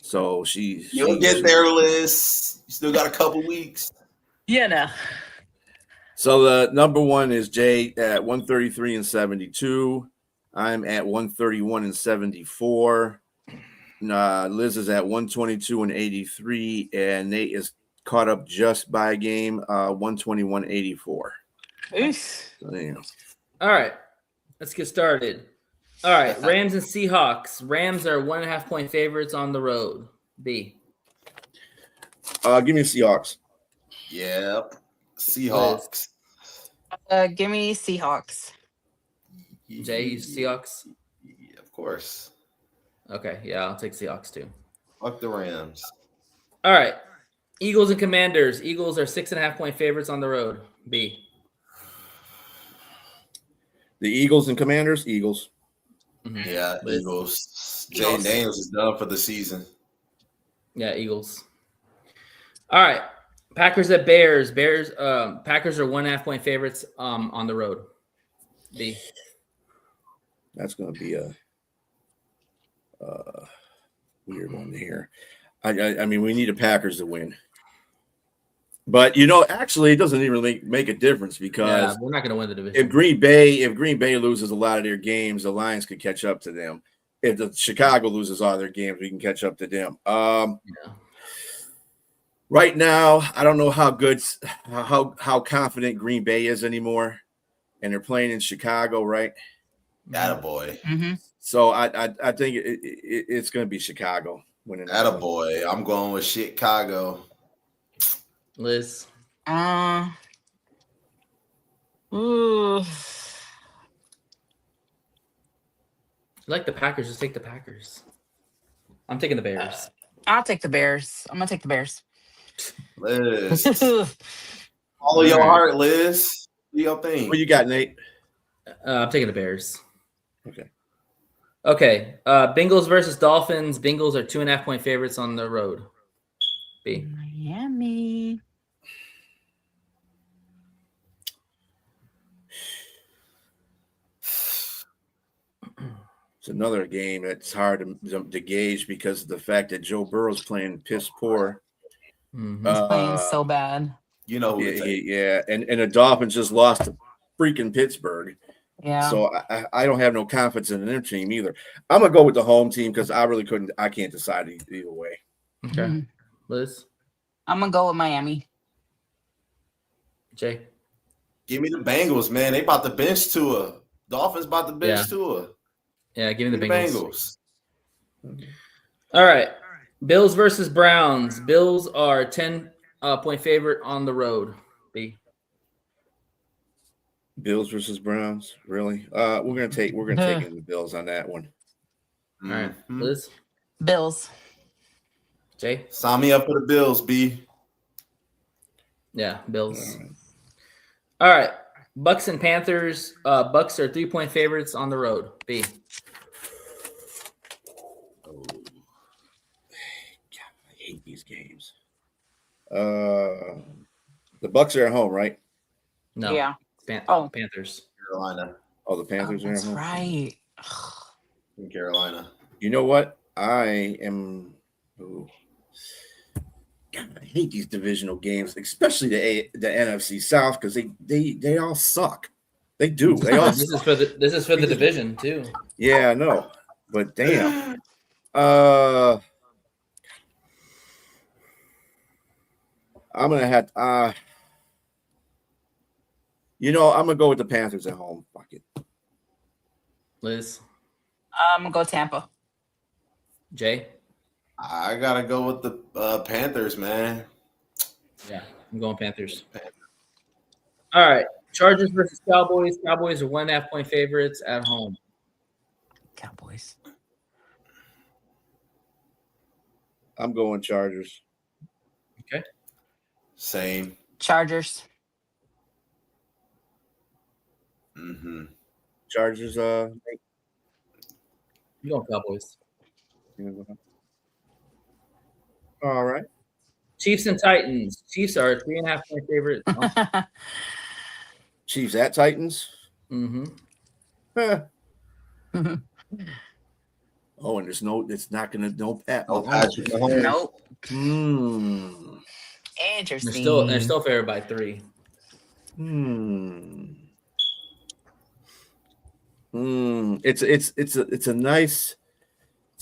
So you'll get there, Liz. You still got a couple weeks. Yeah, no. So the number one is Jay at 133-72. I'm at 131-74. Liz is at 122-83, and Nate is caught up just by a game, 121-84. Oof. So, there you go. All right, let's get started. All right, Rams and Seahawks. Rams are 1.5 point favorites on the road. B. Give me Seahawks. Yep. Seahawks. Give me Seahawks. Jay, you Seahawks? Yeah, of course. Okay, yeah, I'll take Seahawks too. Fuck the Rams. All right, Eagles and Commanders. Eagles are 6.5 point favorites on the road. B. The Eagles and Commanders. Eagles. Mhm. Yeah, Liz? Eagles. Jaden Daniels is done for the season. Yeah, Eagles. All right, Packers at Bears. Packers are 1.5 point favorites on the road. B. That's going to be a weird one here. I mean, we need the Packers to win. But, actually, it doesn't even make a difference because we're not going to win the division. if Green Bay loses a lot of their games, the Lions could catch up to them. If the Chicago loses all their games, we can catch up to them. Right now, I don't know how confident Green Bay is anymore, and they're playing in Chicago, right? Attaboy. Mm-hmm. So I think it's going to be Chicago winning. Attaboy. I'm going with Chicago. Liz. Ooh. You like the Packers? Just take the Packers. I'm taking the Bears. I'll take the Bears. I'm gonna take the Bears. Liz. Follow your heart, Liz. Do your thing. What you got, Nate? I'm taking the Bears. Okay. Bengals versus Dolphins. Bengals are 2.5 point favorites on the road. B. Miami. It's another game that's hard to gauge because of the fact that Joe Burrow's playing piss poor. Mm-hmm. He's playing so bad. You know who to take. Yeah, and the Dolphins just lost to freaking Pittsburgh. Yeah. So I don't have no confidence in their team either. I'm gonna go with the home team because I can't decide either way. Okay. Mhm. Liz. I'm gonna go with Miami. Jay. Give me the Bengals, man. They about to bench Tua. Dolphins about to bench Tua. Yeah, give me the Bengals. All right. Bills versus Browns. Bills are 10 point favorite on the road. B. Bills versus Browns, really? We're gonna take the Bills on that one. All right. Liz. Bills. Jay. Sign me up for the Bills, B. Yeah, Bills. All right. Bucks and Panthers. Bucks are 3 point favorites on the road. B. I hate these games. The Bucks are at home, right? No. Yeah. Panthers. Carolina. Oh, the Panthers are at That's home. right. In Carolina. You know what? I am. God, I hate these divisional games, especially the NFC South, because they all suck. They do. They all. This is for the division too. Yeah, I know, but damn. I'm gonna have. I'm gonna go with the Panthers at home. Fuck it. Liz. I'm gonna go Tampa. Jay. I gotta go with the Panthers, man. Yeah, I'm going Panthers. All right. Chargers versus Cowboys. Cowboys are 1.5 point favorites at home. Cowboys. I'm going Chargers. Okay. Same. Chargers. Mm-hmm. Chargers. You going Cowboys. All right. Chiefs and Titans. Chiefs are 3.5 point favorites. Chiefs at Titans. Mm-hmm. Oh, and it's not gonna no Pat. Oh, Patrick Mahomes. Nope. Interesting. They're still favored by 3. It's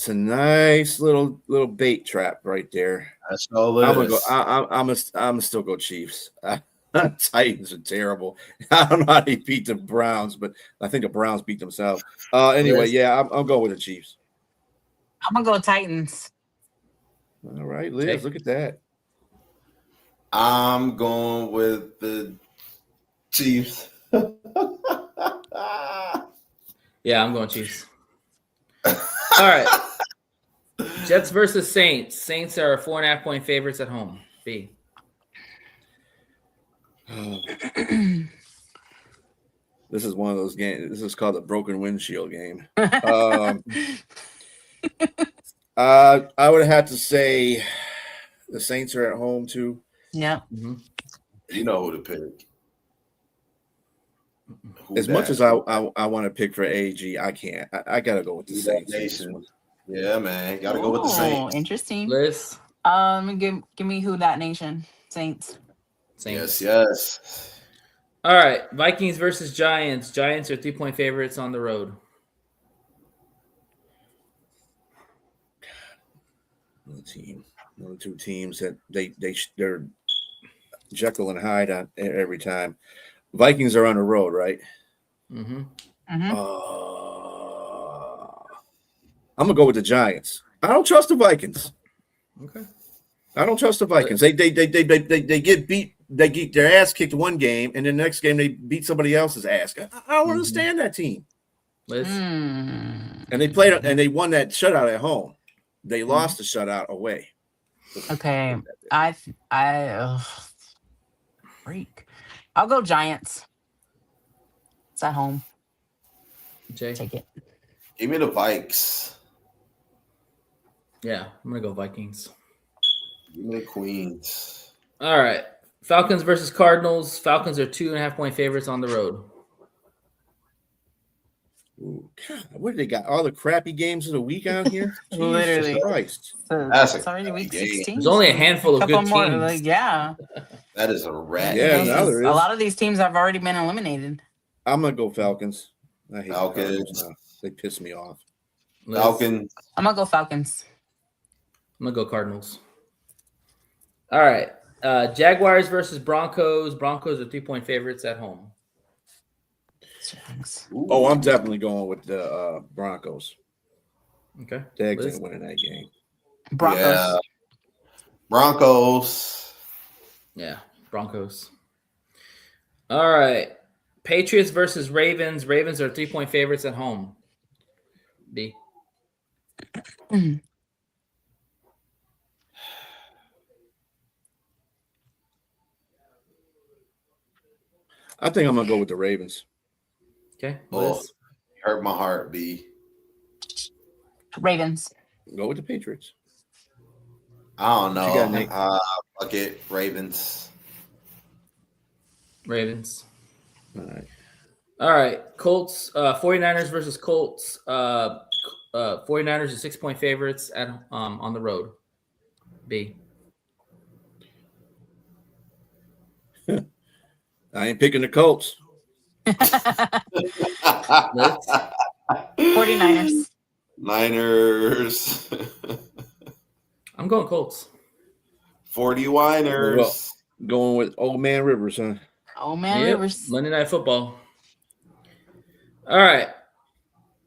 a nice little bait trap right there. That's all it I'm is. gonna go. I'm gonna still go Chiefs. Titans are terrible. I don't know how they beat the Browns, but I think the Browns beat themselves. Anyway, Liz? yeah, I'll go with the Chiefs. I'm gonna go Titans. All right, Liz, Okay. look at that. I'm going with the Chiefs. Yeah, I'm going Chiefs. All right. Jets versus Saints. Saints are 4.5 point favorites at home. B. This is one of those games. This is called the broken windshield game. I would have to say the Saints are at home too. Yeah. Mm-hmm. You know who to pick. As much as I want to pick for AG, I can't. I gotta go with the Saints. Nation. Yeah, man. Gotta go with the Saints. Interesting. Liz? Give me who that nation. Saints. Saints. Yes. All right. Vikings versus Giants. Giants are 3 point favorites on the road. One of two teams that they're Jekyll and Hyde on every time. Vikings are on the road, right? Mm-hmm. Mm-hmm. I'm gonna go with the Giants. I don't trust the Vikings. Okay. I don't trust the Vikings. They get beat. They get their ass kicked one game, and the next game they beat somebody else's ass. I don't understand that team. Liz? And they played and they won that shutout at home. They lost the shutout away. Okay. Freak. I'll go Giants. It's at home. Jay? Take it. Give me the Vikes. Yeah, I'm going to go Vikings. Give me the Queens. All right. Falcons versus Cardinals. Falcons are 2.5 point favorites on the road. Ooh, God, what do they got? All the crappy games of the week out here? Literally. Jesus Christ. It's already week 16. There's only a handful of Couple good more, teams. yeah. That is a rat. Yeah, now there A is. lot of these teams have already been eliminated. I'm gonna go Falcons. I hate Falcons. the Cardinals now. They piss me off. Liz? Falcons. I'm gonna go Falcons. I'm going to go Cardinals. All right. Jaguars versus Broncos. Broncos are 3 point favorites at home. Oh, I'm definitely going with the Broncos. Okay. Jags Liz? ain't winning that game. Broncos. Yeah. Broncos. Yeah, Broncos. All right. Patriots versus Ravens. Ravens are 3 point favorites at home. B. I think I'm gonna go with the Ravens. Okay. Oh, Liz? hurt my heart, B. Ravens. Go with the Patriots. I don't know. What you got, Nick? Fuck it. Ravens. Ravens. All right. All right. Colts, 49ers versus Colts. 49ers are 6 point favorites at on the road. B. I ain't picking the Colts. 49ers. Niners. I'm going Colts. 40 Winers. Going with Old Man Rivers, huh? Oh man, Yep. Rivers. Monday Night Football. All right.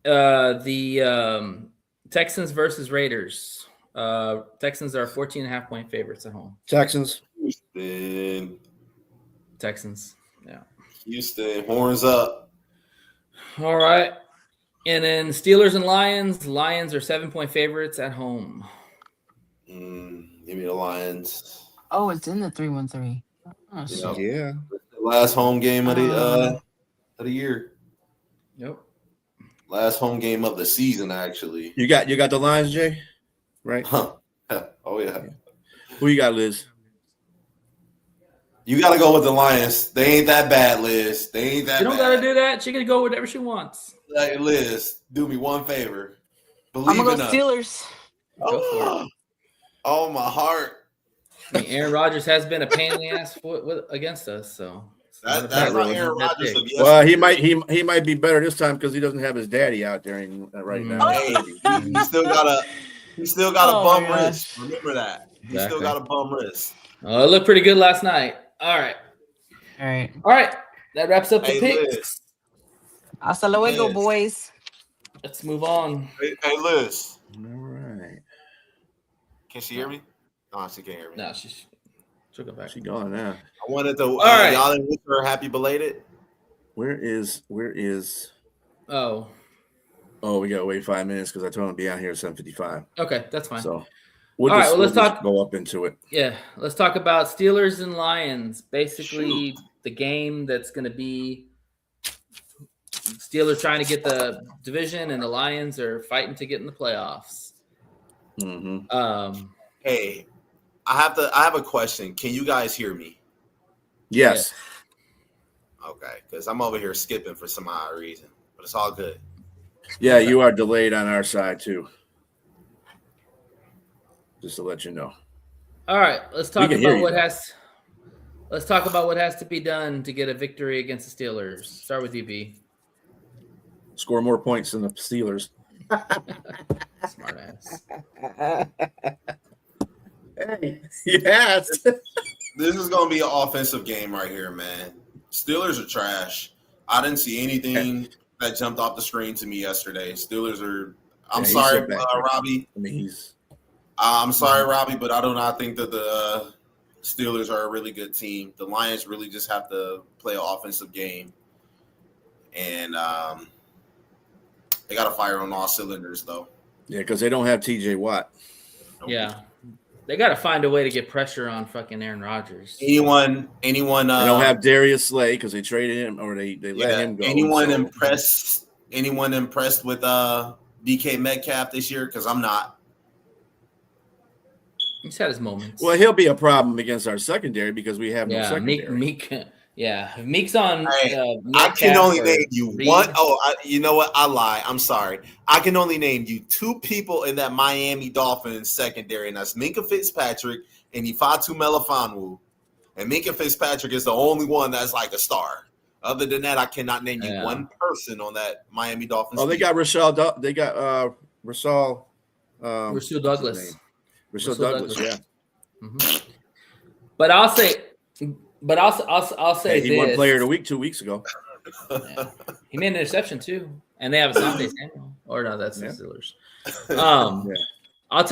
The Texans versus Raiders. Texans are 14.5 point favorites at home. Texans. Houston. Texans. Yeah. Houston. Horns up. All right. And then Steelers and Lions. Lions are 7 point favorites at home. Give me the Lions. Oh, it's in the 3-1-3. Oh, shit. Yep. Yeah. Last home game of the year. Yep. Last home game of the season, actually. You got the Lions, Jay? Right? Huh. Oh, yeah. Who you got, Liz? You got to go with the Lions. They ain't that bad, Liz. They ain't that She don't bad. got to do that. She can go whatever she wants. Hey, Liz, do me one favor. I'm Believe gonna in go us. Steelers. Go Oh, my heart. I mean, Aaron Rodgers has been a pain in the ass against us, so That's not not really Aaron that Rodgers big. of yesterday. Well, he might be better this time because he doesn't have his daddy out there right now. Hey, he still got a Oh, bum my gosh. wrist. Remember that. He still Exactly. got a bum wrist. It looked pretty good last night. All right. All right. All right. That wraps up the Hey, picks. Liz. Hasta luego, Yes. boys. Let's move on. Hey, Liz. All right. Can she hear me? No, she can't hear me. No, she'll go back. She gone now. I wanted to. right. Y'all didn't wish her happy belated. Where is? Oh, We gotta wait 5 minutes because I told him to be out here at 7:55. okay. That's fine. So we'll All just, right, well, let's we'll just talk- go up into it. Yeah, let's talk about Steelers and Lions. Basically, the game that's going to be Steelers trying to get the division, and the Lions are fighting to get in the playoffs. Mm-hmm. Hey, I have a question. Can you guys hear me? Yes. Okay, because I'm over here skipping for some odd reason, but it's all good. Yeah, you are delayed on our side too. Just to let you know. All right, let's talk can hear about you, what though. has. Let's talk about what has to be done to get a victory against the Steelers. Start with DB. Score more points than the Steelers. Smart ass. Hey, yes. This is going to be an offensive game right here, man. Steelers are trash. I didn't see anything that jumped off the screen to me yesterday. Steelers are. I'm he's sorry, so bad. Robbie. I mean, he's I'm sorry, Robbie, but I do not think that the Steelers are a really good team. The Lions really just have to play an offensive game, and they got to fire on all cylinders, though. because they don't have TJ Watt. Yeah, they got to find a way to get pressure on fucking Aaron Rodgers. Anyone? They don't have Darius Slay because they traded him or they let him go. Anyone impressed with DK Metcalf this year? Because I'm not. He's had his moments. Well, he'll be a problem against our secondary because we have no yeah, secondary. Meek. Yeah, if Meek's on. I can only name you Reed. one. You know what? I lie. I'm sorry. I can only name you two people in that Miami Dolphins secondary, and that's Minkah Fitzpatrick and Ifeatu Melifonwu. And Minkah Fitzpatrick is the only one that's like a star. Other than that, I cannot name you one person on that Miami Dolphins. Oh, they got Rashad. They got Rashawn. Rasul Douglas. Rasul Douglas. Yeah. Mm-hmm. But I'll say Hey, he this. won Player of the Week 2 weeks ago. Yeah. He made an interception too, and they have Asante Samuel. Or no, that's the Steelers. I'll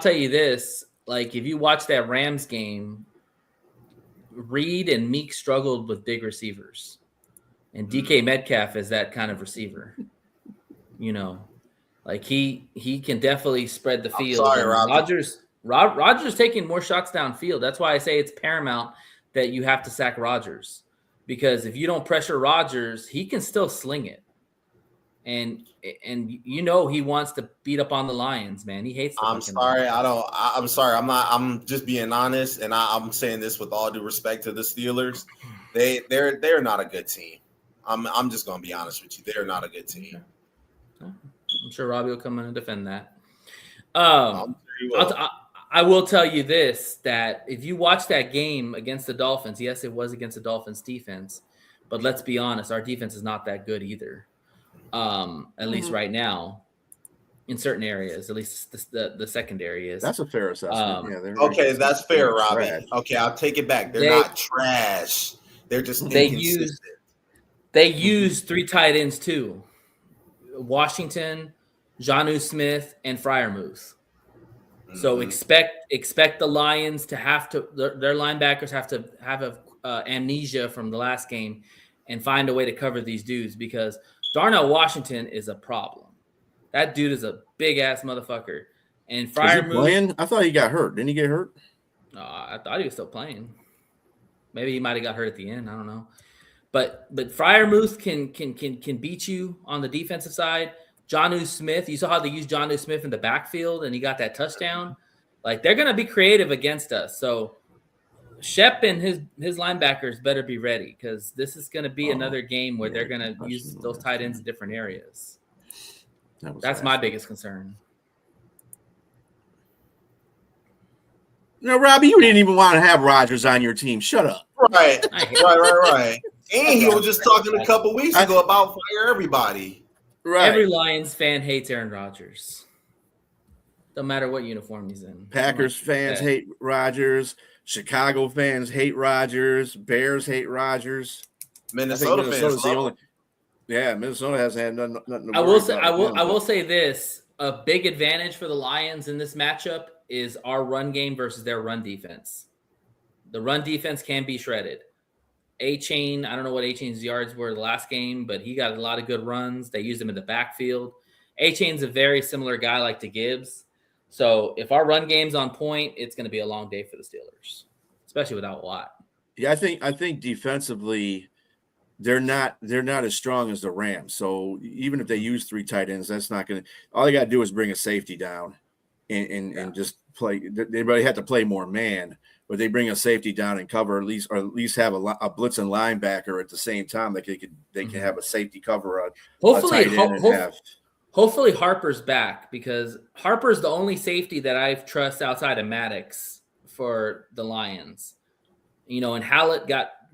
tell you this: like if you watch that Rams game, Reed and Meek struggled with big receivers, and DK Metcalf is that kind of receiver. You know, like he can definitely spread the field. I'm sorry, Rodgers taking more shots downfield. That's why I say it's paramount that you have to sack Rodgers, because if you don't pressure Rodgers, he can still sling it. And you know he wants to beat up on the Lions, man. He hates. I'm sorry. I'm sorry. I'm not. I'm just being honest, and I'm saying this with all due respect to the Steelers. They're not a good team. I'm just gonna be honest with you. They're not a good team. I'm sure Robbie will come in and defend that. I'm sure he will. I will tell you this, that if you watch that game against the Dolphins, yes, it was against the Dolphins defense, but let's be honest, our defense is not that good either. At least right now, in certain areas, at least the secondary is. That's a fair assessment. Okay, that's fair, Robbie. Trash. Okay, I'll take it back. They're not trash. They're just inconsistent. They use 3 tight ends too: Washington, Jonnu Smith, and Freiermuth. So expect the Lions to have to their linebackers have to have amnesia from the last game and find a way to cover these dudes, because Darnell Washington is a problem. That dude is a big ass motherfucker. And Freiermuth, I thought he got hurt. Didn't he get hurt? No, I thought he was still playing. Maybe he might have got hurt at the end. I don't know. But Freiermuth can beat you on the defensive side. Jonnu Smith, you saw how they used Jonnu Smith in the backfield, and he got that touchdown. Like, they're going to be creative against us. So Shep and his linebackers better be ready, because this is going to be another game where they're going to use those tight ends in different areas. That's my biggest concern. No, Robbie, you didn't even want to have Rodgers on your team. Shut up. Right. And he was just talking a couple weeks ago about fire everybody. Right. Every Lions fan hates Aaron Rodgers. No matter what uniform he's in. Packers fans hate Rodgers. Chicago fans hate Rodgers. Bears hate Rodgers. Minnesota fans the love only. him. Yeah, Minnesota hasn't had nothing to I worry will say, about with I him, will but- say this: a big advantage for the Lions in this matchup is our run game versus their run defense. The run defense can be shredded. A-Chain, I don't know what A-Chain's yards were the last game, but he got a lot of good runs. They used him in the backfield. A-Chain's a very similar guy like to Gibbs. So if our run game's on point, it's going to be a long day for the Steelers, especially without Watt. Yeah, I think defensively they're not as strong as the Rams. So even if they use 3 tight ends, that's not going to. All they got to do is bring a safety down, and just play. They really have to play more man, but they bring a safety down and cover at least have a blitz and linebacker at the same time. Like they can have a safety cover a tight end and have. Hopefully Harper's back, because Harper's the only safety that I trust outside of Maddox for the Lions. And Hallett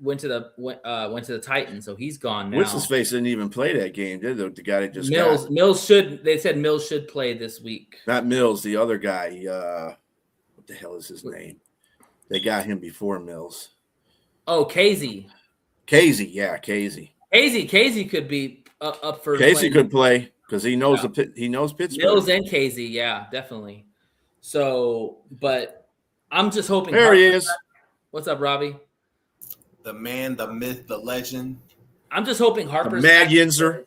went to the Titans, so he's gone now. What's his face didn't even play that game, did the guy that just Mills should. They said Mills should play this week. Not Mills, the other guy. What the hell is his name? They got him before Mills. Oh, Casey. Yeah, Casey. Casey could be up for. Casey could play because he knows he knows Pittsburgh. Mills and Casey, yeah, definitely. So, but I'm just hoping. There he is. What's up, Robbie? The man, the myth, the legend. I'm just hoping Harper's Mad Yinzer.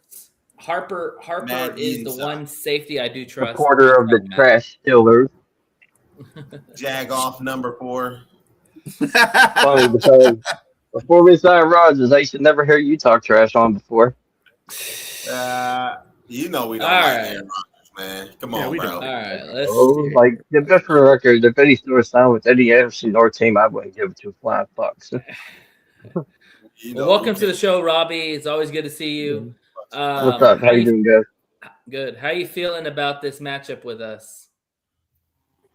Harper Mad is Yinzer. the one safety I do trust. Supporter of the trash Steelers. Jag off number 4. Funny because before we signed Rodgers, I used to never hear you talk trash on before. We don't All like right. Aaron Rodgers, man. Come Yeah, on, we bro. don't. All right, let's. Like just for the record, if any Steelers signed with any NFC North team, I wouldn't give it 2 flying fucks. Welcome to the show, Robbie. It's always good to see you. What's up? How you doing, guys? Good. How you feeling about this matchup with us?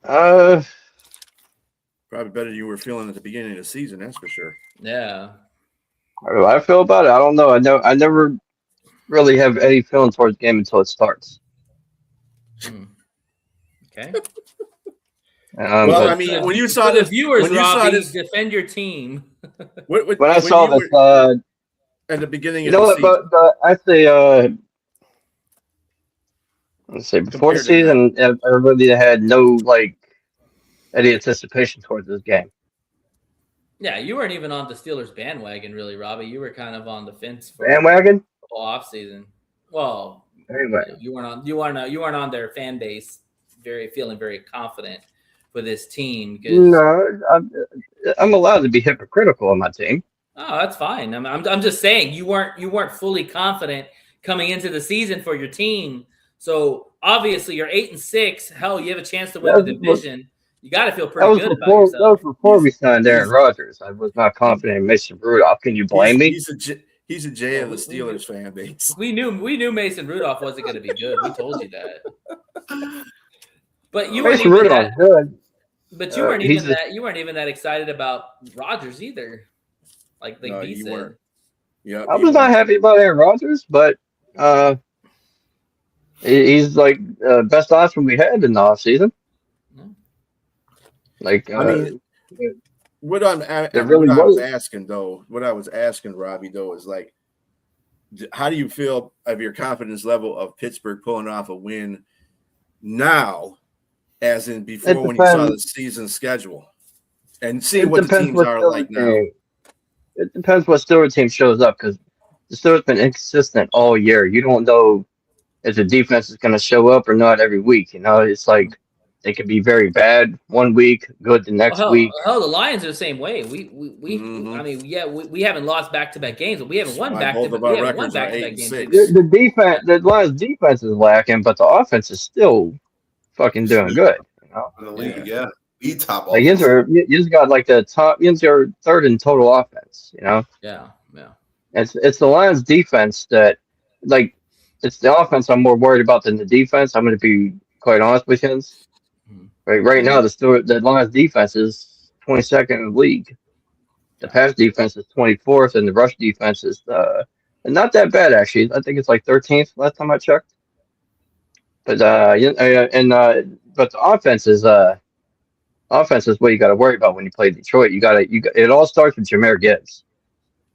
Probably better than you were feeling at the beginning of the season, that's for sure. Yeah. How do I feel about it? I don't know. I never really have any feeling towards the game until it starts. Okay. Well, I mean, when you saw for the this, viewers, when you saw Robbie, this- defend your team. when I saw you this, were at the beginning you of know the what? season, But actually, let's see. Before the Compared to season, I really had no any anticipation towards this game. Yeah, you weren't even on the Steelers bandwagon, really, Robbie. You were kind of on the fence for Bandwagon. the whole offseason. Well, Anyway, you weren't on their fan base, feeling very confident for this team. no, I'm allowed to be hypocritical on my team. Oh, that's fine. I'm just saying you weren't fully confident coming into the season for your team. So obviously you're 8-6. Hell, you have a chance to win the division. You got to feel pretty good about yourself. That was before we signed Aaron Rodgers. I was not confident in Mason Rudolph. Can you blame me? He's a J of the Steelers fan base. We knew Mason Rudolph wasn't going to be good. We told you that. But you weren't Mason even Rudolph good. But you weren't even that excited about Rodgers either. Like No, B you said. weren't. Yeah, I was not happy about Aaron Rodgers, but he's like best option we had in the offseason. Like, I mean, what I was asking Robbie though is like, how do you feel of your confidence level of Pittsburgh pulling off a win now, as in before when you saw the season schedule, and see what the teams are like now? It depends what Steelers team shows up, because the Steelers been inconsistent all year. You don't know if the defense is going to show up or not every week. It's like they could be very bad one week, good the next week. Hell, the Lions are the same way. I mean, yeah, we haven't lost back-to-back games, but we haven't won back-to-back games. The Lions defense is lacking, but the offense is still fucking doing good. In the league, yeah. The top Like Yinzer got like the top. Yinzer third in total offense. Yeah. It's the Lions defense that, like, it's the offense I'm more worried about than the defense. I'm going to be quite honest with you. Right now, the Lions defense is 22nd in the league. The pass defense is 24th, and the rush defense is not that bad actually. I think it's like 13th last time I checked. But but the offense is offense is what you got to worry about when you play Detroit. It all starts with Jahmyr Gibbs.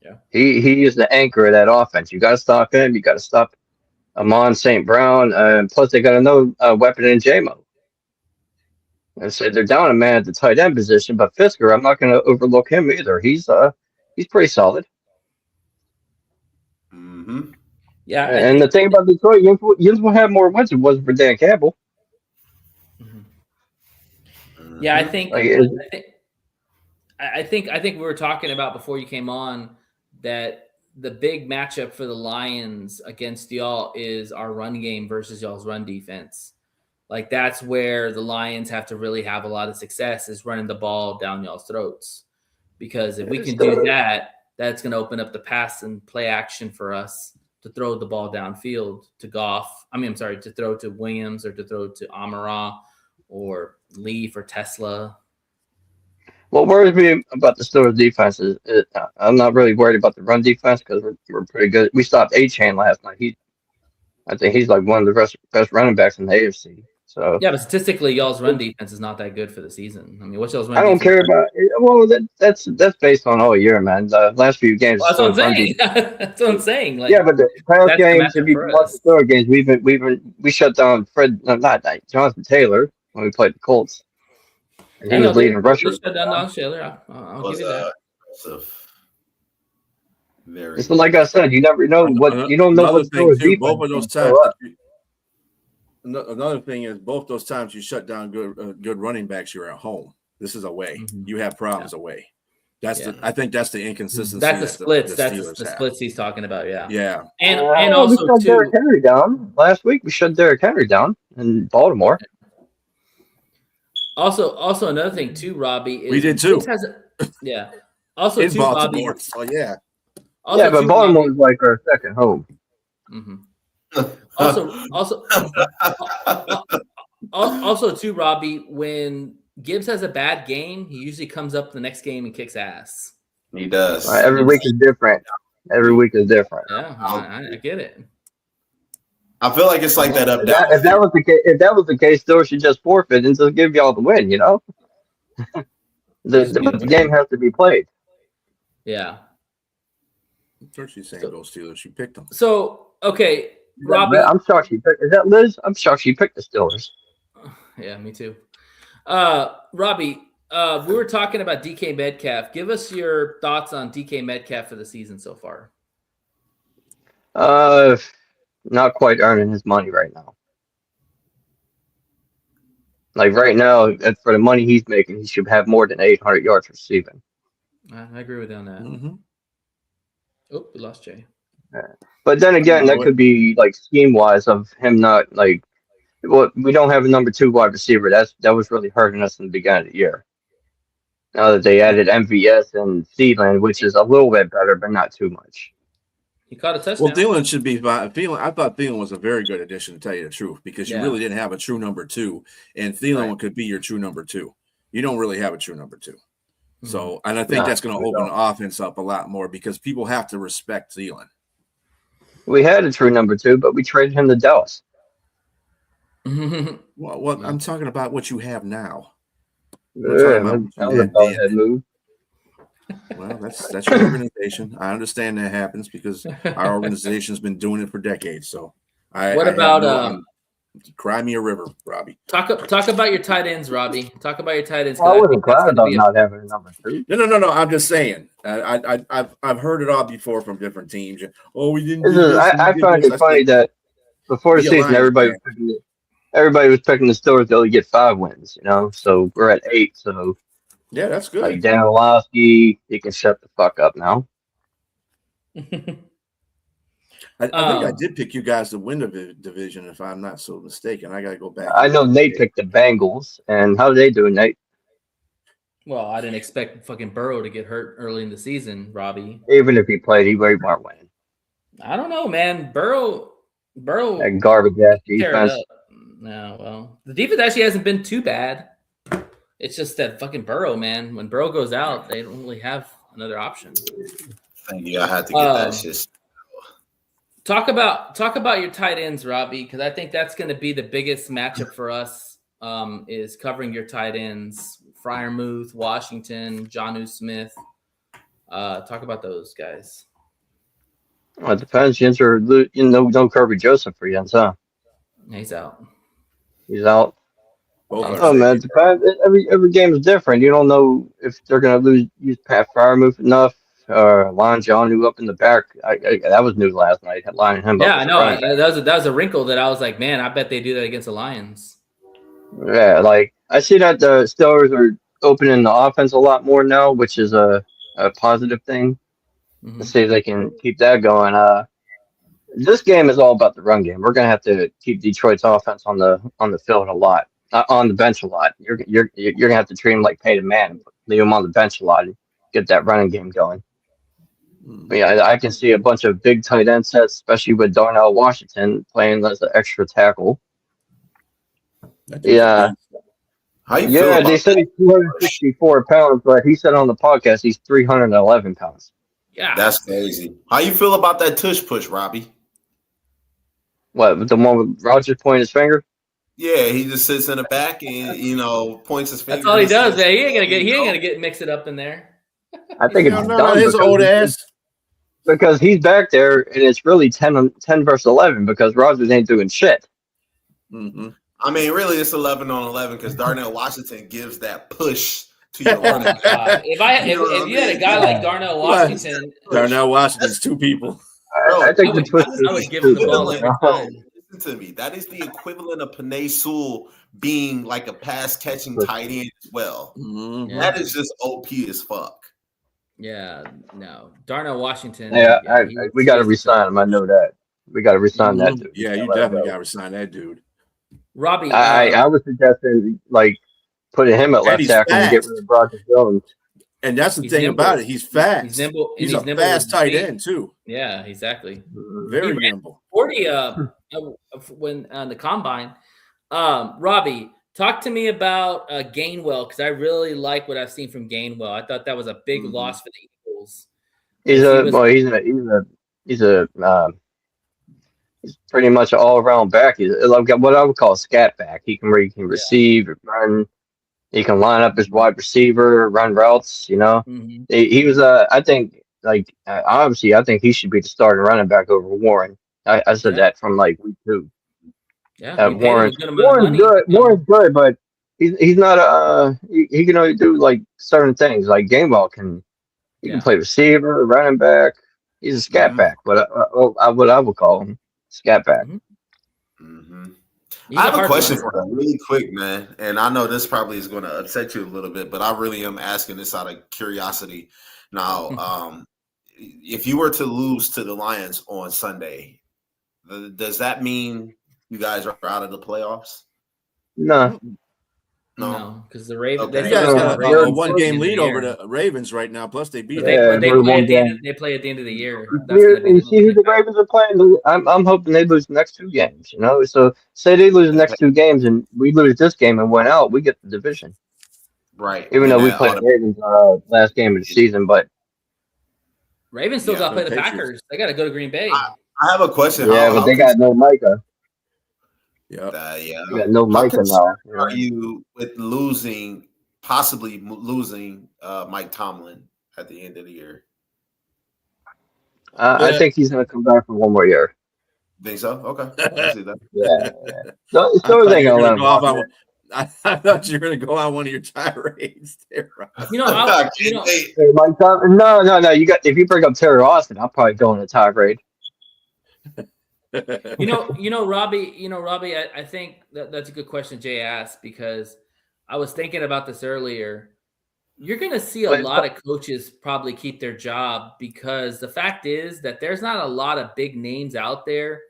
Yeah. He is the anchor of that offense. You got to stop him. You got to stop Amon St. Brown. Plus, they got another weapon in JMO. And so they're down a man at the tight end position, but Fisker, I'm not going to overlook him either. He's pretty solid. Mm-hmm. Yeah, And the thing about Detroit, Yins will have more wins if it wasn't for Dan Campbell. Yeah, I think, Like, I think we were talking about before you came on that the big matchup for the Lions against y'all is our run game versus y'all's run defense. Like that's where the Lions have to really have a lot of success is running the ball down y'all's throats. Because if we can do that, that's going to open up the pass and play action for us to throw the ball downfield to Goff. To throw to Williams or to throw to Amara or Leaf or Tesla. what worries me about the Steelers defense is I'm not really worried about the run defense because we're pretty good. We stopped A-Chain last night. I think he's like one of the best running backs in the AFC. So Yeah, but statistically, y'all's run defense is not that good for the season. I mean, what's y'all's run I don't defense? care about it. Well, that's based on all year, man. The last few games. Well, that's what I'm saying. That's what I'm saying. Like, yeah, but the past that's the games, matchup if you for watch us. the Steelers games, we shut down Jonathan Taylor when we played the Colts. And he was leading rushers. Shut down Don Shaler. I'll give you that. Very. It's like I said, you never know what you don't know what thing Steelers too. defense Both of those is gonna times. throw up. Another thing is both those times you shut down good running backs. You're at home. This is away. Mhm. You have problems away. I think that's the inconsistency. That's the splits. That's the splits he's talking about. Yeah. Yeah. And We also shut too. Derrick Henry down last week. We shut Derrick Henry down in Baltimore. Also another thing too, Robbie. Is We did too. Yeah. Also in too, Baltimore. Robbie. Oh yeah. Also, yeah, but too, Baltimore Robbie, is like our second home. Also too, Robbie, when Gibbs has a bad game, he usually comes up the next game and kicks ass. He does. Every week is different. Every week is different. Yeah, I get it. I feel like it's like that up down. If that was the case, Steelers should just forfeit and just give y'all the win. You know, the game has to be played. Yeah. What she's saying, those Steelers. She picked them. So okay, Robbie. I'm shocked she picked. Is that Liz? I'm shocked she picked the Steelers. Yeah, me too. Robbie, we were talking about DK Metcalf. Give us your thoughts on DK Metcalf for the season so far. Not quite earning his money right now. Like right now, for the money he's making, he should have more than 800 yards receiving. I agree with you on that. Mm-hmm. Oh, we lost Jay. But then again, that could be like scheme wise of him not like. Well, we don't have a number 2 wide receiver. That was really hurting us in the beginning of the year. Now that they added MVS and Thielen, which is a little bit better, but not too much. He caught a touchdown. Well, Thielen should be fine. I thought Thielen was a very good addition, to tell you the truth, because you really didn't have a true number 2, and Thielen could be your true number 2. You don't really have a true number 2. So, and I think that's going to open the offense up a lot more because people have to respect Thielen. We had a true number 2, but we traded him to Dallas. Well, I'm talking about what you have now. That was a bad move. Well, that's your organization. I understand that happens because our organization's been doing it for decades. So, what about cry me a river, Robbie? Talk about your tight ends, Robbie. Talk about your tight ends. I wasn't crying about not having a number 2. No. I'm just saying. I've heard it all before from different teams. Oh, we didn't. I find it funny that before the season, everybody was picking the Steelers to only get 5 wins. You know, so we're at 8. So. Yeah, that's good. Like Dan Orlovsky, he can shut the fuck up now. I think I did pick you guys to win the division, if I'm not so mistaken. I got to go back. I know Nate picked the Bengals, and how did they do, Nate? Well, I didn't expect fucking Burrow to get hurt early in the season, Robbie. Even if he played, he weren't winning. I don't know, man. Burrow. That garbage ass defense. No, well, the defense actually hasn't been too bad. It's just that fucking Burrow, man. When Burrow goes out, they don't really have another option. Thank you. I had to get that shit. Talk about your tight ends, Robbie, because I think that's going to be the biggest matchup for us. Is covering your tight ends Freiermuth, Washington, Jonnu Smith. Talk about those guys. Well, it depends. Yinzer, no Kirby Joseph for Yinz, huh? He's out. He's out. Both Oh, are Oh man, it safety. depends. Every game is different. You don't know if they're gonna use Pat Freiermuth enough. Lon John who up in the back. That was new last night. Lining him Yeah, up I as a know. running back. That was a wrinkle that I was like, man, I bet they do that against the Lions. Yeah, like I see that the Steelers are opening the offense a lot more now, which is a positive thing. Mhm. Let's see if they can keep that going. This game is all about the run game. We're gonna have to keep Detroit's offense on the field a lot, on the bench a lot. You're gonna have to treat him like Peyton Manning, leave him on the bench a lot, and get that running game going. But yeah, I can see a bunch of big tight end sets, especially with Darnell Washington playing as an extra tackle. That dude's a Yeah, beast. How you feel yeah. about They said that? he's 264 pounds, but he said on the podcast he's 311 pounds. Yeah, That's crazy. How you feel about that tush push, Robbie? What, the one with Rogers pointing his finger? Yeah, he just sits in the back and points his finger. that's all he and does, says, man. He ain't "You know." gonna get mix it up in there. I think He's it's No, dumb his old ass. because he's back there and it's really 10 versus 11 because Rogers ain't doing shit. Mm-hmm. I mean, really, it's 11-on-11 because Darnell Washington gives that push to your running back. If you had a guy like Darnell Washington, Darnell Washington's two people. Bro, I think the twist I would give him the ball every time. Listen to me. That is the equivalent of Penei Sewell being like a pass catching tight end as well. Mm-hmm. Yeah. That is just OP as fuck. Yeah, no, Darnell Washington. Yeah, we got to he's- resign him. I know that. We got to resign that dude. Yeah, you Let him definitely go. got to resign that dude. Robbie. I was suggesting like putting him at left he's tackle and get fast. rid of Rogers Jones. And that's the He's thing nimble. about it. He's fast. He's nimble. And He's a nimble fast with his tight feet. end too. Yeah, exactly. Very He ran nimble. 40 when on the combine. Robbie, talk to me about Gainwell because I really like what I've seen from Gainwell. I thought that was a big loss for the Eagles. He's pretty much an all around back. He's like what I would call a scat back. He can receive, run. He can line up his wide receiver, run routes. Mhm. He was I think obviously I think he should be the starting running back over Warren. I said that from like week 2. Yeah, we paid him a Warren's good amount of money. good. Warren's good, but he's not he can only do like certain things. Like Gainwell can play receiver, running back. He's a scat back, what I would call him, scat back. Mm-hmm. He's I have a hard question runner. for you really quick, man. And I know this probably is going to upset you a little bit, but I really am asking this out of curiosity. Now, if you were to lose to the Lions on Sunday, does that mean you guys are out of the playoffs? No. No, because the Ravens. Okay. You guys got They're a one-game in the lead year. over the Ravens right now. Plus they beat But them. they we're play one at the end. game. They play at the end of the year. You see who the Ravens are playing? I'm hoping they lose the next 2 games. So say they lose the next 2 games and we lose this game and win out, we get the division. Right. Even And though we that played the Ravens last game of the season, but Ravens still got to play the Patriots. Packers. They got to go to Green Bay. I have a question. but they got no Micah. Yeah. They got no How Micah concerned now. are you with possibly losing Mike Tomlin at the end of the year? I think he's going to come back for 1 more year. Think so? Okay. I see that. Yeah. So Steelers ain't going to let him walk. I thought you were going to go on one of your tirades there, Rob. Hey, Mike Tomlin, no. If you bring up Terry Austin, I'll probably go on a tirade. Robbie, I think that's a good question Jay asked because I was thinking about this earlier. You're going to see a lot of coaches probably keep their job because the fact is that there's not a lot of big names out there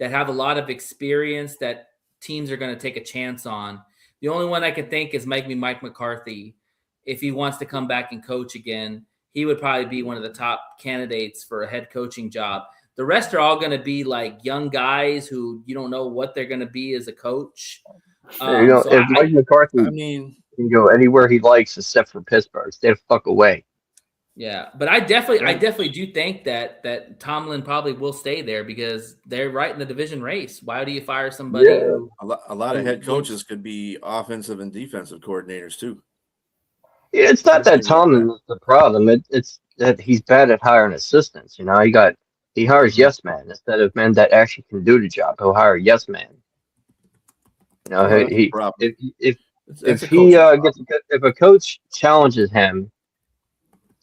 that have a lot of experience that teams are going to take a chance on. The only one I can think is Mike McCarthy. If he wants to come back and coach again, he would probably be one of the top candidates for a head coaching job. The rest are all going to be like young guys who you don't know what they're going to be as a coach. If Mike McCarthy can go anywhere he likes except for Pittsburgh, stay the fuck away. Yeah, but I definitely do think that Tomlin probably will stay there because they're right in the division race. Why do you fire somebody? A lot of head coaches could be offensive and defensive coordinators too. It's not that Tomlin is the problem. It's that he's bad at hiring assistants. You know, he hires yes men instead of men that actually can do the job. He'll hire yes men. You know, Well, that's the he problem. if That's a he coaching gets if a coach challenges him,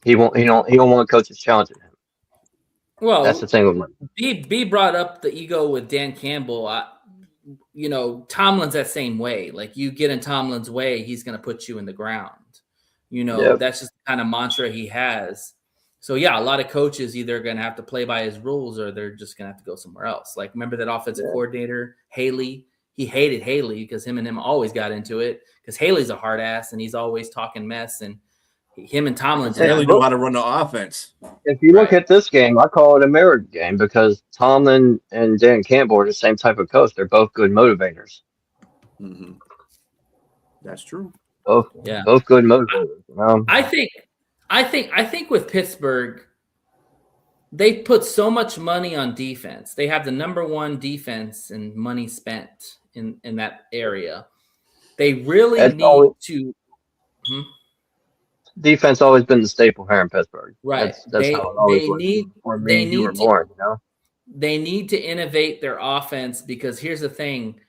he don't want coaches challenging him. That's the Well, thing with B brought up the ego with Dan Campbell. Tomlin's that same way. Like you get in Tomlin's way, he's going to put you in the ground. Yep. That's just the kind of mantra he has. So yeah, a lot of coaches either going to have to play by his rules or they're just going to have to go somewhere else. Like remember that offensive coordinator, Haley? He hated Haley because him and him always got into it because Haley's a hard ass and he's always talking mess and him and Tomlin They really know how to run the offense. If you look at this game, I call it a mirror game because Tomlin and Dan Campbell are the same type of coach. They're both good motivators. Mm-hmm. That's true. Both good motivators. I think with Pittsburgh, they put so much money on defense. They have the number one defense and money spent in that area. They really need to. Defense always been the staple here in Pittsburgh. Right. That's how it always was. They need to innovate their offense because here's the thing.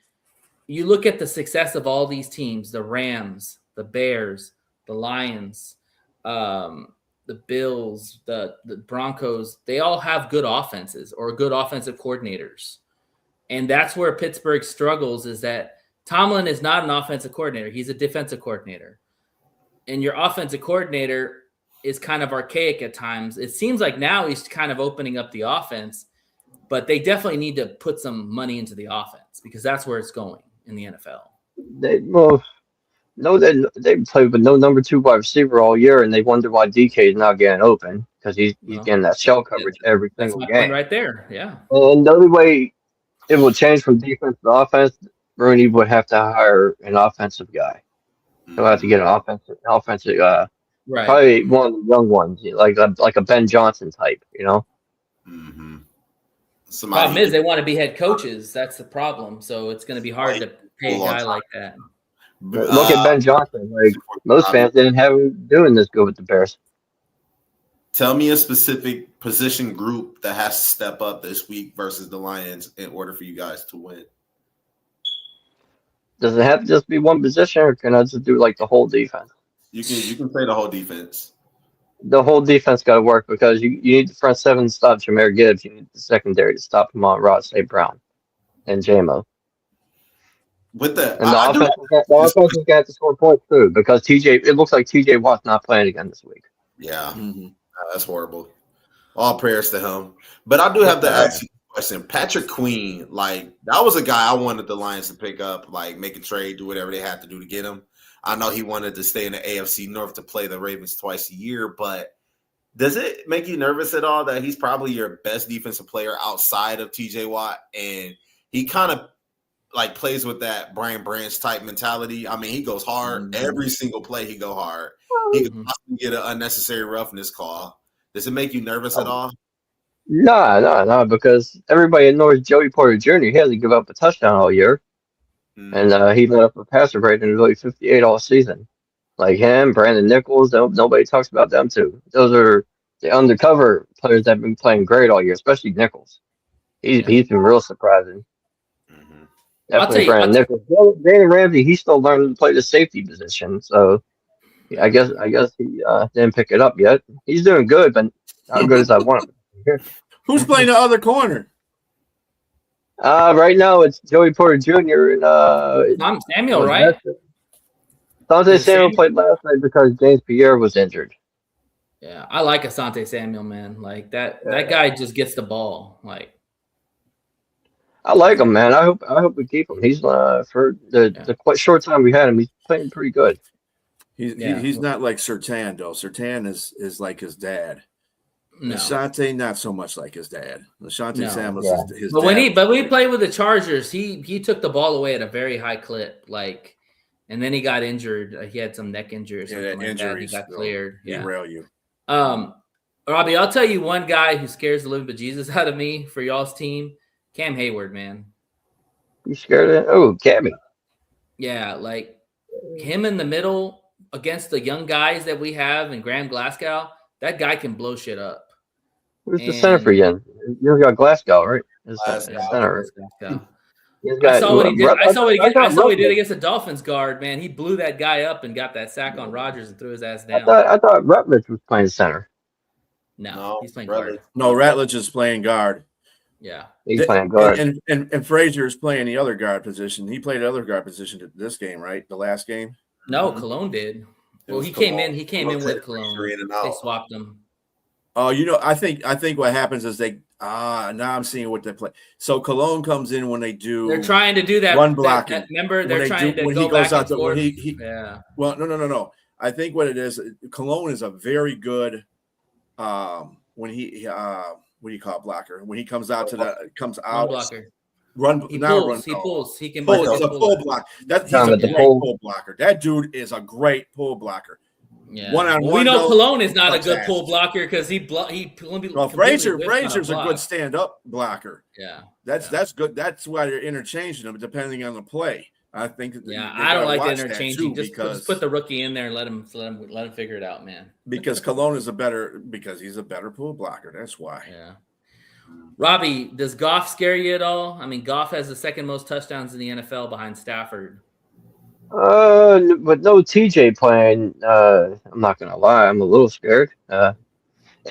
You look at the success of all these teams, the Rams, the Bears, the Lions, the Bills, the Broncos, they all have good offenses or good offensive coordinators. And that's where Pittsburgh struggles is that Tomlin is not an offensive coordinator. He's a defensive coordinator. And your offensive coordinator is kind of archaic at times. It seems like now he's kind of opening up the offense, but they definitely need to put some money into the offense because that's where it's going in the NFL. They played with no number 2 wide receiver all year, and they wonder why DK is not getting open because he's getting that shell coverage every single game. Point right there, yeah. And the only way it will change from defense to offense, Rooney would have to hire an offensive guy. He'll have to get an offensive right. Probably one of the young ones, like a Ben Johnson type, Mm-hmm. Problem is they want to be head coaches. That's the problem. So it's going to be hard to pay a guy like that. Look at Ben Johnson. Like most fans didn't have him doing this good with the Bears. Tell me a specific position group that has to step up this week versus the Lions in order for you guys to win. Does it have to just be one position, or can I just do like the whole defense? You can say the whole defense. The whole defense got to work because you need the front seven to stop Jahmyr Gibbs. You need the secondary to stop Amon-Ra St. Brown and JMO. With that, and the offense has got to score points too because it looks like TJ Watt's not playing again this week. Yeah, that's horrible. All prayers to him. But I do have to ask you a question. Patrick Queen, like that was a guy I wanted the Lions to pick up, like make a trade, do whatever they had to do to get him. I know he wanted to stay in the AFC North to play the Ravens twice a year, but does it make you nervous at all that he's probably your best defensive player outside of TJ Watt, and he kind of like plays with that Brian Branch type mentality? I mean, he goes hard every single play. He go hard. He could possibly get an unnecessary roughness call. Does it make you nervous at all? No, because everybody knows Joey Porter Jr. He hasn't given up a touchdown all year. And he let up a passer rating of really 58 all season. Like him, Brandon Nichols, nobody talks about them too. Those are the undercover players that have been playing great all year, especially Nichols. He's been real surprising. Definitely Brandon Nichols. Well, Danny Ramsey, he's still learning to play the safety position. So I guess he didn't pick it up yet. He's doing good, but not good as I want him. Who's playing the other corner? Right now it's Joey Porter Jr. and Samuel, right? Asante Samuel played last night because James Pierre was injured. Yeah, I like Asante Samuel, man. Like that guy just gets the ball. Like I like him, man. I hope we keep him. He's for the quite short time we had him, he's playing pretty good. He's not like Surtain though. Surtain is like his dad. No. Asante not so much like his dad. Asante Samuel is his but dad. When we played with the Chargers, he took the ball away at a very high clip. Like, and then he got injured. He had some neck injury or something like that. He got cleared. Derail you. Robbie, I'll tell you one guy who scares the living bejesus out of me for y'all's team. Cam Hayward, man. You scared of him? Oh, Cammy. Yeah, like him in the middle, against the young guys that we have and Graham Glasgow, that guy can blow shit up. Who's the center for you? You got Glasgow, right? It's Glasgow. center. Glasgow. He's I got, saw what he did. I saw what he Rutledge. did against the Dolphins guard. Man, he blew that guy up and got that sack on Rodgers and threw his ass down. I thought Rutledge was playing center. No, he's playing Rutledge. guard. No, Ratledge is playing guard. Yeah, He's playing guard. And Frazier is playing the other guard position. He played the other guard position this game, right? The last game. no, Cologne did. Well, he came in. He came in with Cologne. They swapped him. Oh, I think what happens is they now I'm seeing what they play. So Cologne comes in when they do. They're trying to do that run blocking. Remember, they're trying to go back and forth. Yeah. Well, no. I think what it is, Cologne is a very good when he what do you call it, blocker? When he comes out Run blocker. He pulls. He can pull. It's a pull block. He's a great pull blocker. That dude is a great pull blocker. Yeah. We know Cologne is not a good pull blocker because he Frazier's a good stand-up blocker. Yeah. That's good. That's why they're interchanging them depending on the play. I think. Yeah, I don't like the interchanging. Just put the rookie in there and let him figure it out, man. Because Cologne is he's a better pull blocker. That's why. Yeah. Robbie, does Goff scare you at all? I mean, Goff has the second most touchdowns in the NFL behind Stafford. But no TJ playing. I'm not gonna lie, I'm a little scared. But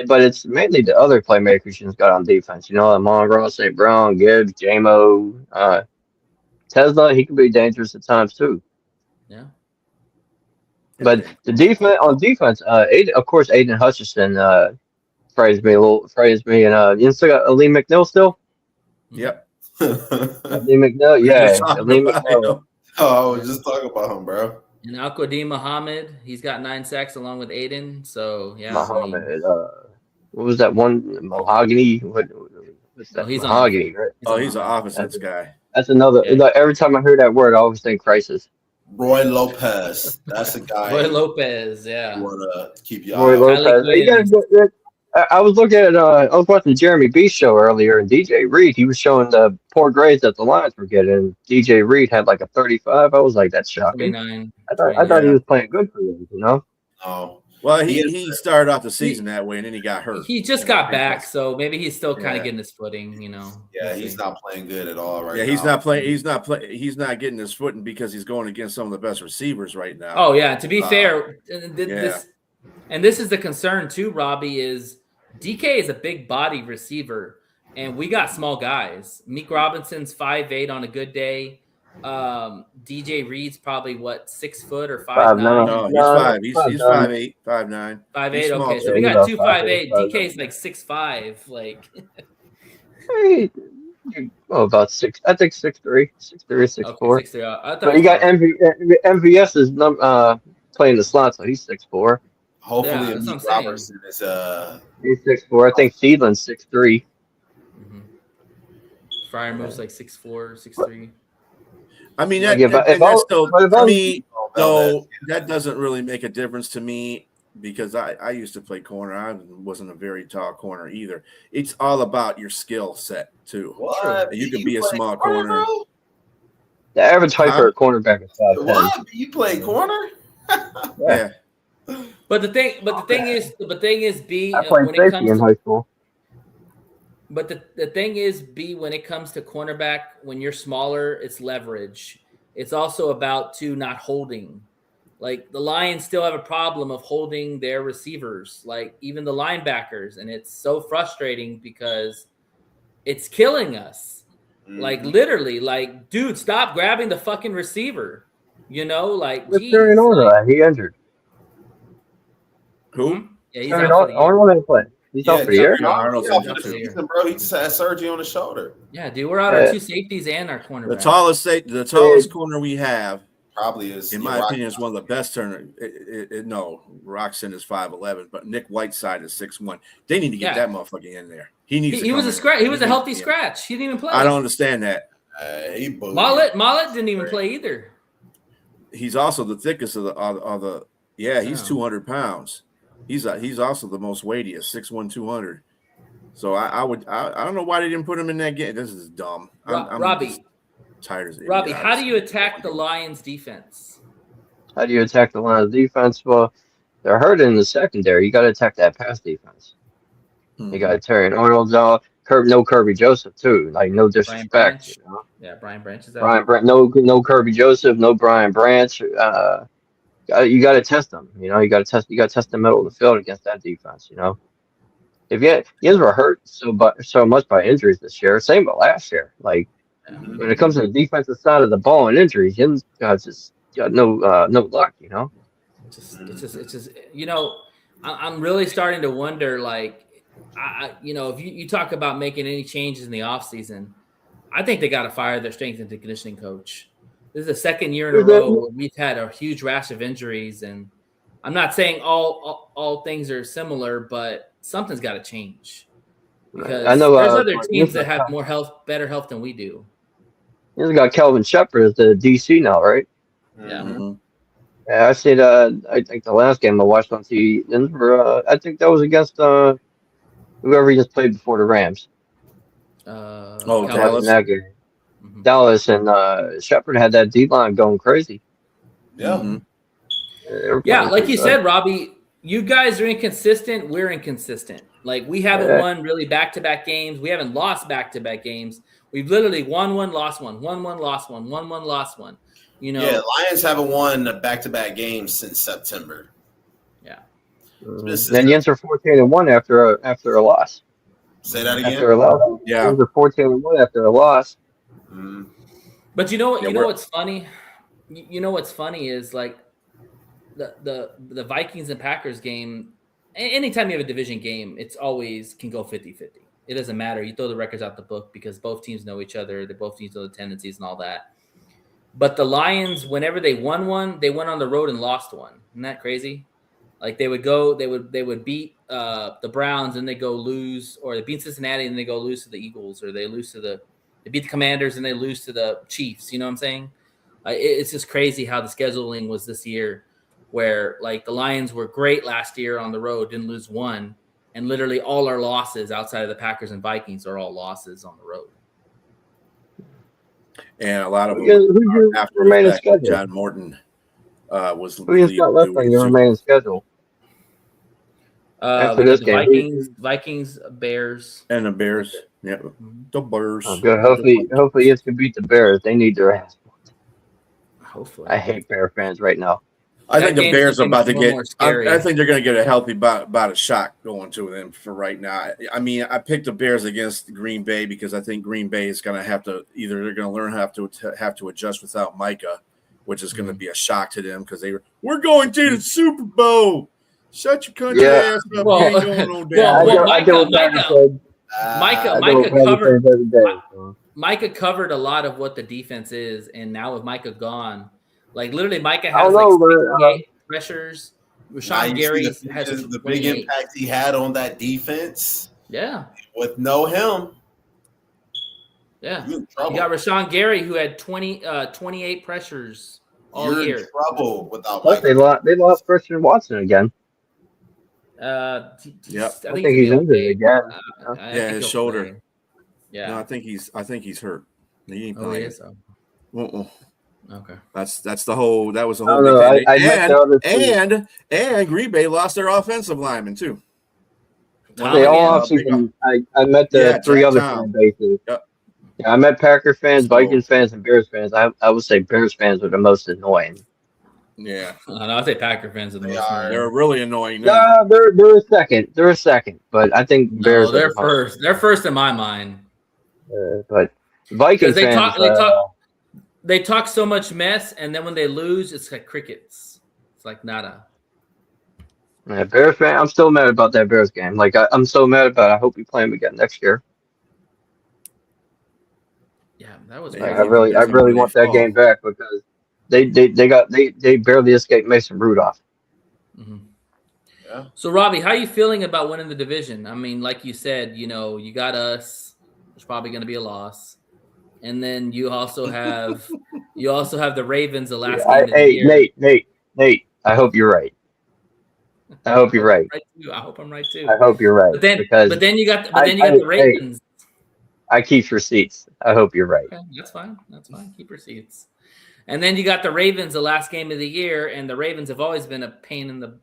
it's mainly the other playmakers he's got on defense. Monroe, St. Brown, Gibbs, J-Mo, Tesla. He can be dangerous at times too. Yeah. But the defense, Aiden Hutchinson praised me, and you still got Aleem McNeil still. Yep. Aleem McNeil, yeah. Aleem McNeil. Oh, I was just talking about him, bro. And Al-Qadim Muhammad, he's got 9 sacks along with Aiden. So yeah, Muhammad. What was that one? Mahogany. What's that? He's Mahogany, right? He's an opposites guy. That's another. Yeah. Every time I hear that word, I always think crisis. Roy Lopez. That's a guy. Roy Lopez, yeah. You want to keep your Roy eye on. Lopez. I was looking at. I was watching Jeremy B's show earlier, and DJ Reed. He was showing the poor grades that the Lions were getting. And DJ Reed had like a 35. I was like, that's shocking. 29. I thought he was playing good for them. Oh. Well, he started off the season that way, and then he got hurt. He just got back, so maybe he's still kind of getting his footing, Yeah, he's not playing good at all right now. Yeah, he's not playing. He's not getting his footing because he's going against some of the best receivers right now. Oh yeah, to be fair, this is the concern too, Robbie, is DK is a big body receiver, and we got small guys. Meek Robinson's 5'8" on a good day. DJ Reed's probably 6 foot or 5'9". No, he's 5. He's 5'8", 5'9". 5'8". Okay, so we got 2 5'8". DK's like 6'5". Like, about 6. I think 6'3", 6'4. Okay, 6'3". But you got MVS is playing the slot, so he's 6'4". Hopefully, Meek Robertson is He's 6'4". I think Thielen's 6'3". Mm-hmm. Fryer moves like 6'4", 6'3". I mean, that doesn't really make a difference to me because I used to play corner. I wasn't a very tall corner either. It's all about your skill set too. What? You can be a small corner. The average height for a cornerback is 5'10". What? You play corner? Yeah. But the thing is, B. I played safety in high school. But the thing is, B, when it comes to cornerback, when you're smaller, it's leverage. It's also about not holding. Like the Lions still have a problem of holding their receivers, like even the linebackers, and it's so frustrating because it's killing us. Mm-hmm. Like literally, like dude, stop grabbing the fucking receiver. Like what's going on? He injured. Who? Yeah, he's out for the year. He's out for the year. Arnold's out for the season, bro. He just had surgery on the shoulder. Yeah, dude, we're out our 2 safeties and our cornerback. The tallest corner we have probably is, in my opinion, is one of the best turner. No, Roxon is 5'11", but Nick Whiteside is 6'1". They need to get that motherfucker in there. He needs. He was a scratch. He was a healthy scratch. He didn't even play. I don't understand that. Mollet didn't even play either. He's also the thickest of the. Yeah, he's 200 pounds. He's also the most weightiest, 6'1", 200. So I don't know why they didn't put him in that game. This is dumb. I'm Robbie, tired as Robbie, how do you attack the Lions defense? How do you attack the Lions defense? Well, they're hurting in the secondary. You got to attack that pass defense. You got to turn Arnold off. No Kirby Joseph too. Like no Brian disrespect. Branch. You know? Yeah, Brian Branch is out. Brian Branch. No Kirby Joseph. No Brian Branch. You got to test them. You know, you got to test. You got to test the middle of the field against that defense. You know, if you were hurt so much by injuries this year, same but last year. Like when it comes to the defensive side of the ball and injuries, you guys just got no luck. You know. It's just you know, I'm really starting to wonder, like, you know, if you talk about making any changes in the offseason, I think they got to fire their strength and conditioning coach. This is the second year in a row where we've had a huge rash of injuries, and I'm not saying all things are similar, but something's got to change because I know there's other teams that have better health than we do. You got Kelvin Shepard as the DC now, right? Yeah. Mm-hmm. Yeah, I seen. I think the last game I watched on TV, I think that was against whoever he just played before the Rams. Dallas. That game. Mm-hmm. Dallas and Shepard had that D line going crazy. Yeah. Mm-hmm. Yeah, like you said, Robbie, you guys are inconsistent. We're inconsistent. Like we haven't won really back-to-back games. We haven't lost back-to-back games. We've literally won one, lost one, won one, lost one, won one, lost one. You know, yeah, Lions haven't won a back-to-back games since September. Yeah. Then Yinzer 14-1 after a loss. Say that again. After a loss, Yeah. Yinzer 14-1 after a loss. Mm. But you know what? You know what's funny? You know what's funny is like the Vikings and Packers game. Anytime you have a division game, it's always can go 50-50. It doesn't matter. You throw the records out the book because both teams know each other. They both teams know the tendencies and all that. But the Lions, whenever they won one, they went on the road and lost one. Isn't that crazy? Like they would beat the Browns and they go lose, or they beat Cincinnati and they go lose to the Eagles, or they beat the Commanders and they lose to the Chiefs. You know what I'm saying? It's just crazy how the scheduling was this year, where like the Lions were great last year on the road, didn't lose one, and literally all our losses outside of the Packers and Vikings are all losses on the road. And a lot of them After remaining schedule? John Morton was. Who's got left on your remaining schedule? After this game, Vikings, Bears, and the Bears. Yeah, the Bears. Oh, good. Hopefully, it's gonna beat the Bears. They need their ass. Hopefully, I hate Bear fans right now. I think the Bears are about to get. I think they're going to get a healthy bout of shock going to them for right now. I mean, I picked the Bears against Green Bay because I think Green Bay is going to have to they're going to learn how to adjust without Micah, which is going to be a shock to them because we're going to the Super Bowl. Shut your country ass up. Micah covered a lot of what the defense is, and now with Micah gone. Like literally, Micah has 68 pressures. Rashawn Gary has the big impact he had on that defense. Yeah, with no him. Yeah, you got Rashawn Gary who had 28 pressures all year. In trouble without. Plus, they lost Christian Watson again. I think he's injured again. His shoulder. Play. Yeah, no, I think he's hurt. He ain't playing. Okay. That was the whole big thing. And Green Bay lost their offensive lineman too. They all offseason. I met the three other fan bases. Yep. Yeah, I met Packer fans, Vikings fans, and Bears fans. I would say Bears fans are the most annoying. Yeah. I'd say Packer fans are the most annoying. They're really annoying now. They're a second. They're a second, but I think Bears. They're first. They're first in my mind. But Vikings fans. They talk so much mess, and then when they lose, it's like crickets. It's like nada. Yeah, Bears fan. I'm still mad about that Bears game. Like I'm so mad about it. I hope we play them again next year. Yeah, that was. I really want that game back because they barely escaped Mason Rudolph. Mm-hmm. Yeah. So Robbie, how are you feeling about winning the division? I mean, like you said, you got us. It's probably going to be a loss. And then you also have the Ravens the last game of the year. Nate, I hope you're right. I hope you're right. I hope I'm right too. I hope you're right. But then you got the Ravens. I keep receipts. I hope you're right. Okay, that's fine. Keep receipts. And then you got the Ravens, the last game of the year, and the Ravens have always been a pain in the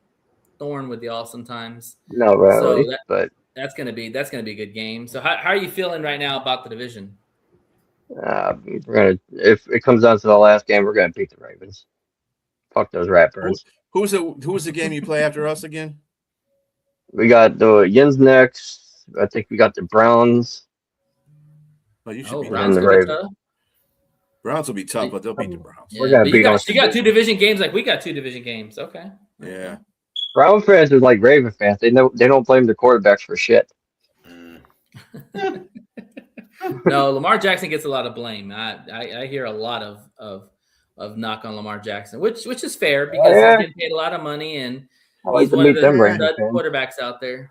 thorn with y'all sometimes. No, really, So but that's gonna be a good game. So how are you feeling right now about the division? we're gonna. If it comes down to the last game, we're gonna beat the Ravens. Fuck those Ratbirds. Who's the game you play after us again? We got the Yins next. I think we got the Browns. Oh, you should Oh, beat Browns the gonna be Ravens. tough. Browns will be tough, but they'll beat the Browns. We're gonna but beat you them. got 2 division games like we got 2 division games. Okay. Yeah. Brown fans are like Raven fans. They don't blame their quarterbacks for shit. No, Lamar Jackson gets a lot of blame. I hear a lot of knock on Lamar Jackson, which is fair because he's getting paid a lot of money and I like he's to one of meet them the Ravens stud fans. quarterbacks out there.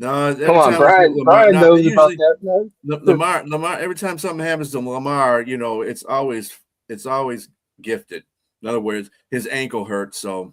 No, every Come on, time Brian. Lamar, Brian no, knows usually, about that, man. Lamar. Every time something happens to Lamar, it's always gifted. In other words, his ankle hurts, so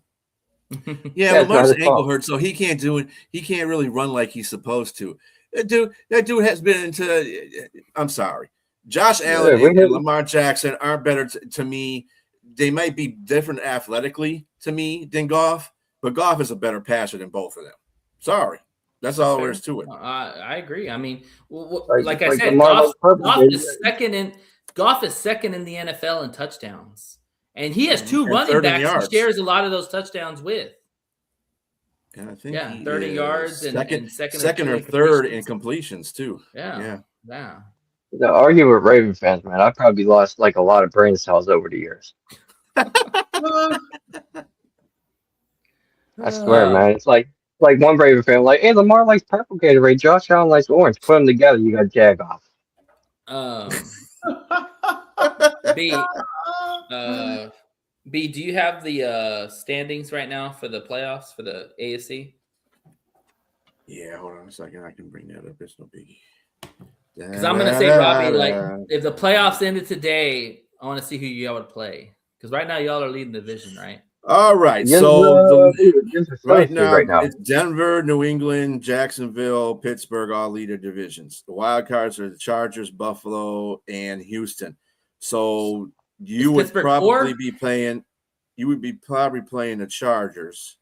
yeah, That's Lamar's not his ankle fault. hurts, so he can't do it. He can't really run like he's supposed to. That dude has been into. I'm sorry, Josh Allen and Lamar Jackson aren't better to me. They might be different athletically to me than Goff, but Goff is a better passer than both of them. Sorry. That's all there is to it. I agree. I mean, Like I said, Lamar Goff is second in the NFL in touchdowns, and he has 2 running backs he shares a lot of those touchdowns with. And I think 30 yards and second or third in completions too. Yeah. The argue with Raven fans, man. I've probably lost like a lot of brain cells over the years. I swear, man. It's like one Raven fan, like, hey, Lamar likes purple Gatorade, Josh Allen likes orange. Put them together, you got Jag off. B, do you have the standings right now for the playoffs for the AFC? Yeah, hold on a second. I can bring that up. It's no biggie. Because I'm gonna say, Robbie, like if the playoffs ended today, I want to see who y'all would play. Because right now y'all are leading the division, right? All right. So right now it's Denver, New England, Jacksonville, Pittsburgh all lead their divisions. The wild cards are the Chargers, Buffalo, and Houston. So you would probably be playing. You would be probably playing the Chargers.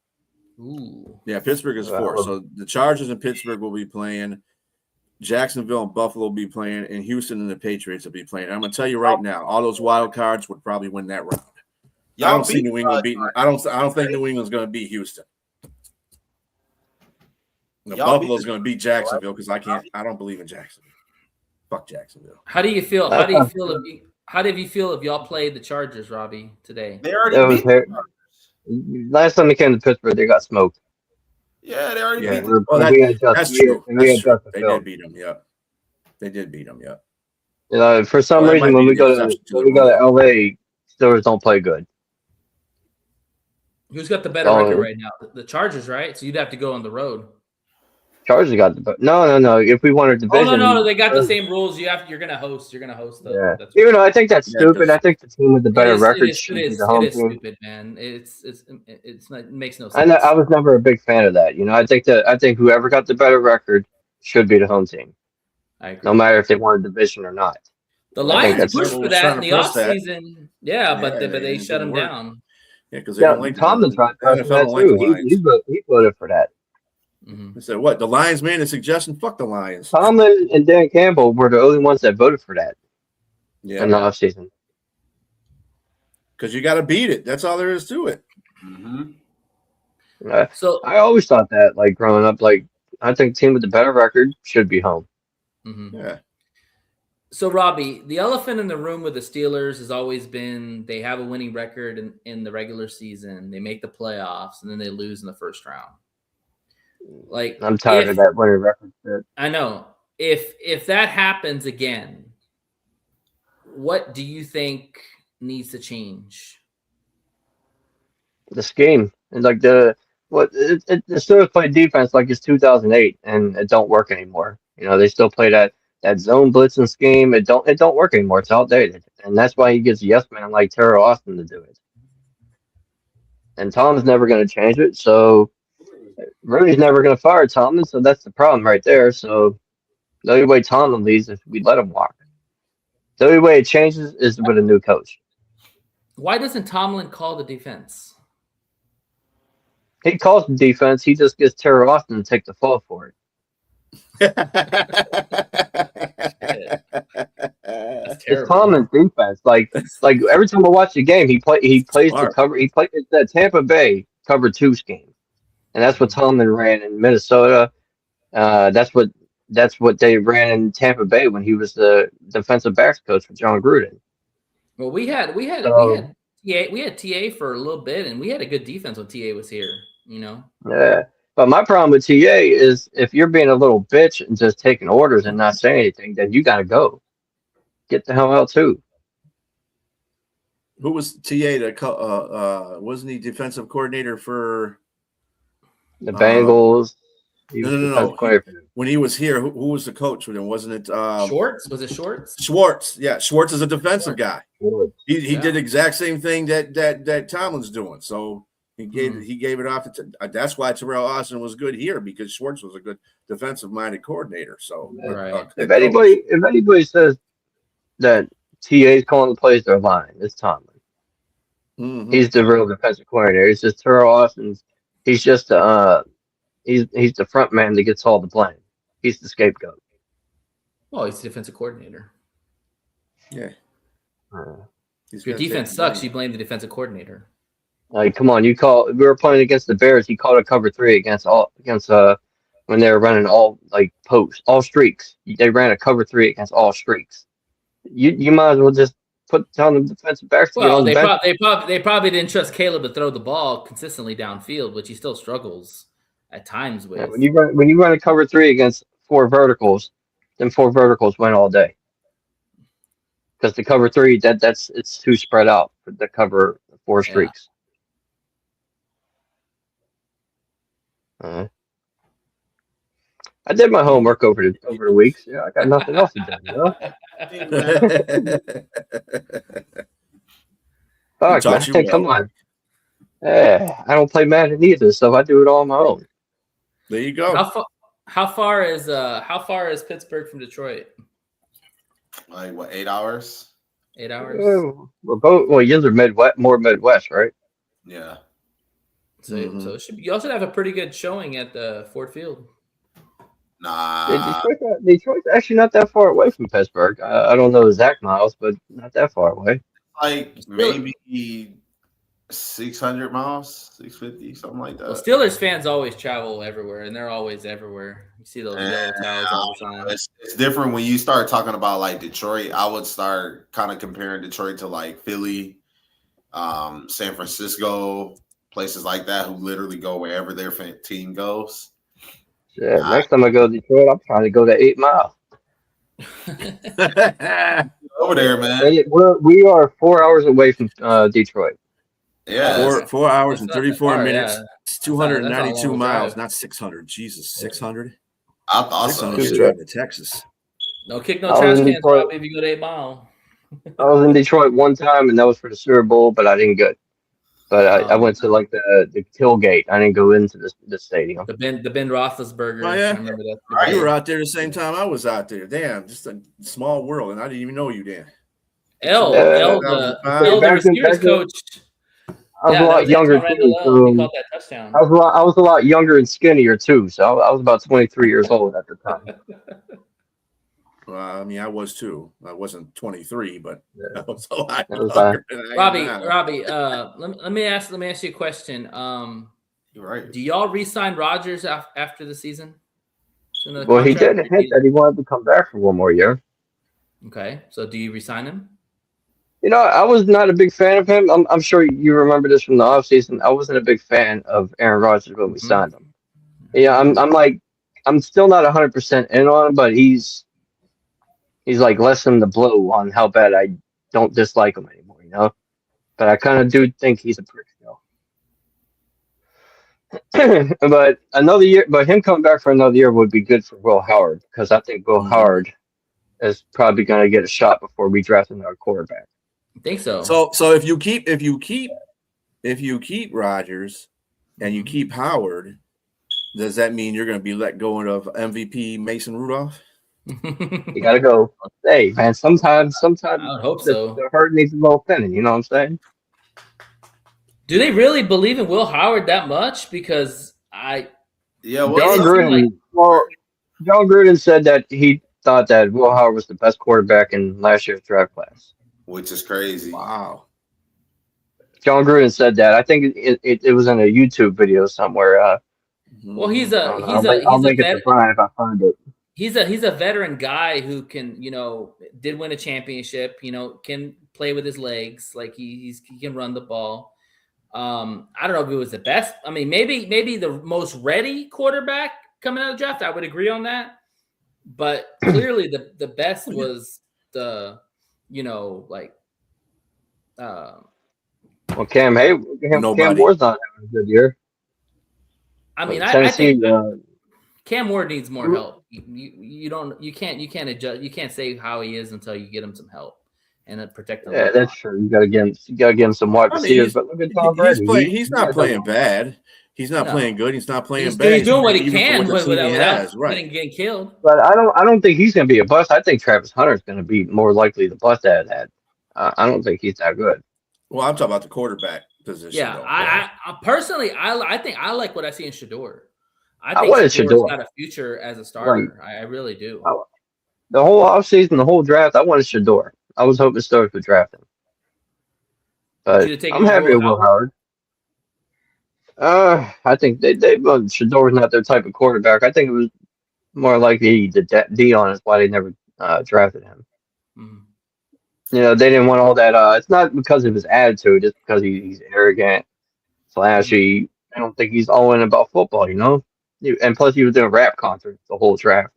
Ooh. Yeah, Pittsburgh is 4. So the Chargers and Pittsburgh will be playing. Jacksonville and Buffalo will be playing, and Houston and the Patriots will be playing. I'm gonna tell you right now, all those wild cards would probably win that round. I don't see New England beating. I don't think New England's going to beat Houston. Buffalo's going to beat Jacksonville because I don't believe in Jacksonville. Fuck Jacksonville. How do you feel? How do you feel if y'all played the Chargers, Robbie, today? They already beat last time they came to Pittsburgh, they got smoked. Yeah, they already beat them. Well, that's true. That's true. They did beat them. Yeah, they did beat them. Yeah. For some reason, when we go to LA, Steelers don't play good. Who's got the better record right now? The Chargers, right? So you'd have to go on the road. Chargers got the no. If we won a division, no, they got the same rules. You're gonna host. You're gonna host. Even though I think that's stupid. I think the team with the better record should be the home team. It is stupid, man. It makes no sense. I was never a big fan of that. I think whoever got the better record should be the home team. I agree. No matter if they won a division or not. The Lions pushed for that in the offseason. Yeah, but they shut them down. Yeah, because Tomlin's right for that too. He voted for that. I said, what? The Lions made a suggestion? Fuck the Lions. Tomlin and Dan Campbell were the only ones that voted for that. Yeah. In the offseason. Because you got to beat it. That's all there is to it. So I always thought that, like growing up, like I think team with the better record should be home. Yeah. So, Robbie, the elephant in the room with the Steelers has always been they have a winning record in the regular season. They make the playoffs, and then they lose in the first round. Like I'm tired of that winning record shit. I know. If that happens again, what do you think needs to change? The scheme. And like the Steelers play defense like it's 2008, and it don't work anymore. They still play that zone blitzing scheme. It don't work anymore. It's outdated, and that's why he gets a yes man like Terrell Austin to do it. And Tom's never going to change it. So Rooney's never going to fire Tomlin. So that's the problem right there. So the only way Tomlin leaves is we let him walk. The only way it changes is with a new coach. Why doesn't Tomlin call the defense? He calls the defense. He just gets Terry Austin to take the fall for it. That's It's terrible. Tomlin's defense. Like every time I watch the game, he plays the Smart. cover. He plays that Tampa Bay cover 2 scheme, and that's what Tomlin ran in Minnesota. That's what they ran in Tampa Bay when he was the defensive backs coach for John Gruden. Well, we had So, TA for a little bit, and we had a good defense when TA was here. You know. yeah. But my problem with TA is if you're being a little bitch and just taking orders and not saying anything, then you got to go. Get the hell out too. Who was TA? Wasn't he defensive coordinator for The Bengals. No. When he was here, who was the coach with him? Wasn't it Schwartz? Was it Schwartz? Schwartz? Yeah, Schwartz is a defensive guy. He Yeah. did the exact same thing that Tomlin's doing. So he gave it off. That's why Terrell Austin was good here, because Schwartz was a good defensive minded coordinator. So Right. If anybody says that TA's calling the plays, they're lying. It's Tomlin. Mhm. He's the real defensive coordinator. It's just Terrell Austin. He's just he's the front man that gets all the blame. He's the scapegoat. Oh, he's the defensive coordinator. Yeah. If your defense sucks, you blame the defensive coordinator. Like, come on, we were playing against the Bears. He called a cover 3 against when they were running all streaks. They ran a cover 3 against all streaks. You might as well just put down the defensive backs. Well, they probably didn't trust Caleb to throw the ball consistently downfield, which he still struggles at times with. Yeah, when you run a cover 3 against 4 verticals, then 4 verticals win all day. Because the cover 3, it's too spread out for the cover 4 streaks. I did my homework over the weeks. Yeah, I got nothing else to do. You know? Fuck, man, come on. Yeah, I don't play Madden either, so I do it all on my own. There you go. How far is Pittsburgh from Detroit? Like what, 8 hours? 8 hours. We're both. Well, you're more Midwest, right? Yeah. So y'all should have a pretty good showing at the Ford Field. Nah. Detroit's actually not that far away from Pittsburgh. I don't know exact miles, but not that far away. Like maybe 600 miles, 650, something like that. Well, Steelers fans always travel everywhere, and they're always everywhere. You see those yellow towels all the time. It's different when you start talking about like Detroit. I would start kind of comparing Detroit to like Philly, San Francisco, places like that who literally go wherever their team goes. Yeah, next time I go to Detroit, I'm trying to go to 8 Mile. Over there, man. We are 4 hours away from Detroit. Yeah, 4 hours and 34 minutes. Yeah. It's 292 that's a long miles, drive. not 600. Jesus, 600. I thought so. 600 driving to Texas. No kick, no I was trash in cans, Detroit. probably if you go to 8 Mile. I was in Detroit one time, and that was for the Super Bowl, but I didn't go. But I went to like the tailgate. I didn't go into the stadium. The Ben Roethlisberger. Oh, yeah? I remember that. Right. You were out there the same time I was out there. Damn, just a small world, and I didn't even know you, Dan. The receivers coach. I was a lot younger too. He caught that touchdown. I was a lot younger and skinnier too. So I was about 23 years old at the time. Well, I mean, I was too. I wasn't 23, but I was a lot That was younger than I am now. Robbie, let me ask you a question. You're right. Do y'all re-sign Rodgers after the season? Well, he did hint that he wanted to come back for one more year. Okay, so do you re-sign him? You know, I was not a big fan of him. I'm sure you remember this from the offseason. I wasn't a big fan of Aaron Rodgers when we signed him. Yeah, I'm still not 100% in on him, but he's like lessening the blow on how bad I don't dislike him anymore, you know? But I kind of do think he's a prick still. But him coming back for another year would be good for Will Howard, because I think Will Howard is probably going to get a shot before we draft another quarterback. I think so. So if you keep Rodgers and you keep Howard, does that mean you're going to be let go of MVP Mason Rudolph? You gotta go. Hey, man. Sometimes I would hope so. The herd needs a little thinning. You know what I'm saying? Do they really believe in Will Howard that much? Because Yeah, John well, Gruden. Well, John Gruden said that he thought that Will Howard was the best quarterback in last year's draft class. which is crazy. Wow. John Gruden said that. I think it was in a YouTube video somewhere. well, he's I a don't know. he's I'll a link it to Brian if I find it. he's a veteran guy who can, did win a championship, can play with his legs, like he can run the ball. I don't know if it was the best. I mean, maybe the most ready quarterback coming out of the draft. I would agree on that. But clearly the best was the, Well, Cam Ward's not having a good year. I mean, But I Tennessee, think Cam Ward needs more help. You can't adjust. You can't say how he is until you get him some help and protect him. yeah, that's true. You got to give him some wide receivers. But look at Tom Brady. He's not playing bad. He's not playing good. He's not playing He's bad. doing what he Even for can what the team he without has, right. getting killed. But I don't think he's going to be a bust. I think Travis Hunter is going to be more likely the bust out of that. I don't think he's that good. Well, I'm talking about the quarterback position. Yeah, though. I personally, I think I like what I see in Shador. I think wanted Shador's Shador. got a future as a starter. I really do. The whole offseason, the whole draft, I wanted Shador. I was hoping Steelers would draft him. But I'm happy with Will Howard. I think Shador's not their type of quarterback. I think it was more likely Dion is why they never drafted him. Mhm. They didn't want all that. It's not because of his attitude. It's because he's arrogant, flashy. I don't think he's all in about football, And plus, he was doing rap concerts the whole draft.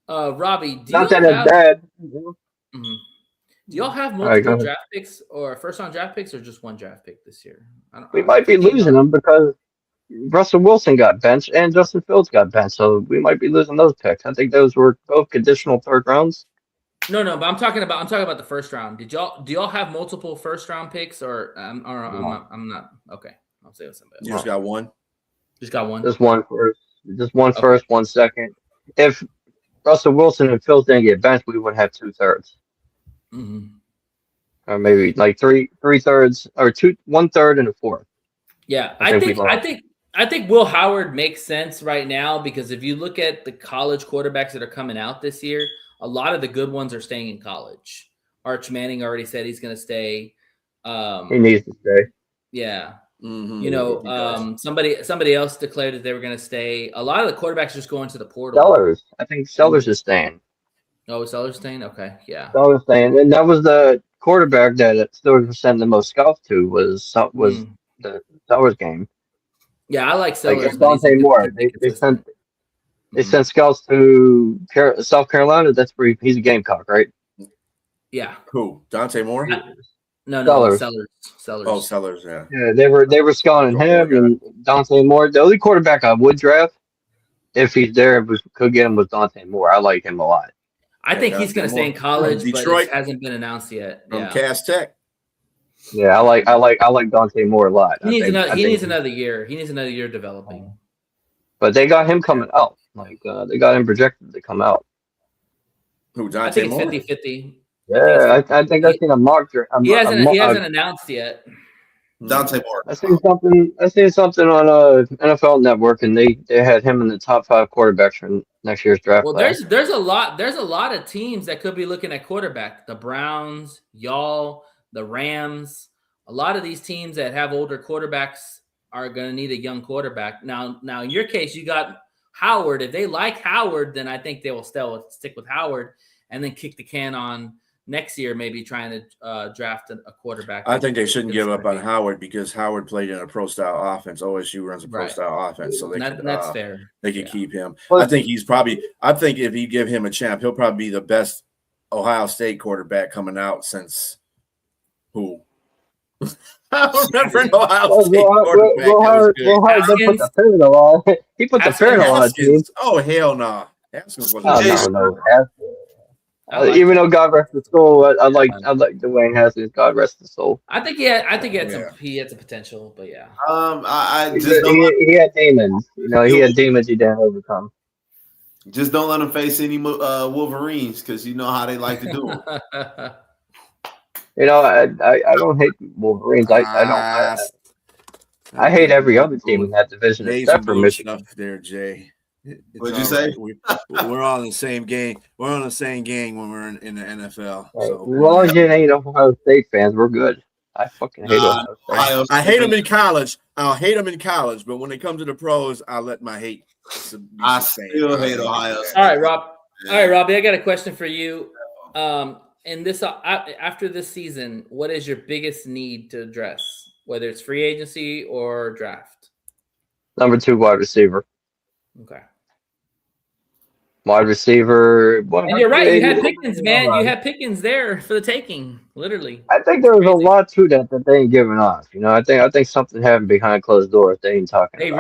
Robbie, do Not that it's bad. Mhm. Do y'all have multiple draft picks or first-round draft picks or just one draft pick this year? We might be losing them because Russell Wilson got benched and Justin Fields got benched, so we might be losing those picks. I think those were both conditional third rounds. No, but I'm talking about the first round. Do y'all have multiple first-round picks or I'm not okay. I'll say something. You just got one. Just got one. Just one first. Just one first, 1 second. If Russell Wilson and Fields didn't get benched, we would have 2/3. Mm-hmm. Or maybe like three thirds or 1/3 and a fourth. Yeah, I think Will Howard makes sense right now because if you look at the college quarterbacks that are coming out this year, a lot of the good ones are staying in college. Arch Manning already said he's going to stay. He needs to stay. Yeah. Mm-hmm. Somebody else declared that they were going to stay. A lot of the quarterbacks just going to the portal. Sellers. I think Sellers is staying. Oh, Sellers staying? Okay, yeah. Sellers staying. And that was the quarterback that Steelers were sending the most scouts to was the Sellers game. Yeah, I like Sellers. Like Dante Moore. They sent scouts to South Carolina. That's where he's a Gamecock, right? Yeah. Who? Dante Moore? No, Sellers. Oh, Sellers, yeah. Yeah, they were scouting him and Dante Moore. The only quarterback I would draft, if he's there, if we could get him, was Dante Moore. I like him a lot. I think he's going to stay in college, Detroit. but it hasn't been announced yet. From Cass Tech. Yeah, I like Dante Moore a lot. He needs another year. He needs another year developing. But they got him coming out. Like they got him projected to come out. Who? Dante I think Moore? it's 50-50. Yeah, I think I've seen a mock. He hasn't announced yet. Dante Moore. I seen something on NFL Network, and they had him in the top 5 quarterbacks for next year's draft. Well, class. there's a lot of teams that could be looking at quarterback. The Browns, y'all, the Rams. A lot of these teams that have older quarterbacks are going to need a young quarterback. Now, in your case, you got Howard. If they like Howard, then I think they will stick with Howard and then kick the can on next year, maybe trying to draft a quarterback. I think they shouldn't give up on Howard because Howard played in a pro-style offense. OSU runs a pro-style offense, so that's fair. They could keep him. I think if you give him a champ, he'll probably be the best Ohio State quarterback coming out since who? I don't remember an Ohio State quarterback that was good. He put the fear in a lot of teams. Oh, hell no. Nah. Haskins was even though God rest his soul, I like Dwayne Haskins. God rest his soul. I think he had some potential, but yeah. He had demons. He had demons he didn't overcome. Just don't let him face any Wolverines because you know how they like to do them. I don't hate Wolverines. I don't. I hate every other team in that division except for Michigan. Stuff there, Jay. It's What'd you say? We're all in the same game. We're on the same game when we're in the NFL. Right. So As long as you ain't Ohio State fans, we're good. I fucking hate Ohio State. I hate them in college. I'll hate them in college, but when they come to the pros, I'll let my hate. I still hate Ohio State. All right, Rob. All right, Robbie, I got a question for you. And this after this season, what is your biggest need to address, whether it's free agency or draft? Number 2 wide receiver. Okay. Wide receiver. And you're right. You had Pic'ems, man. You had Pic'ems there for the taking, literally. I think there was a lot to that they ain't giving off. I think something happened behind closed doors they ain't talking about. He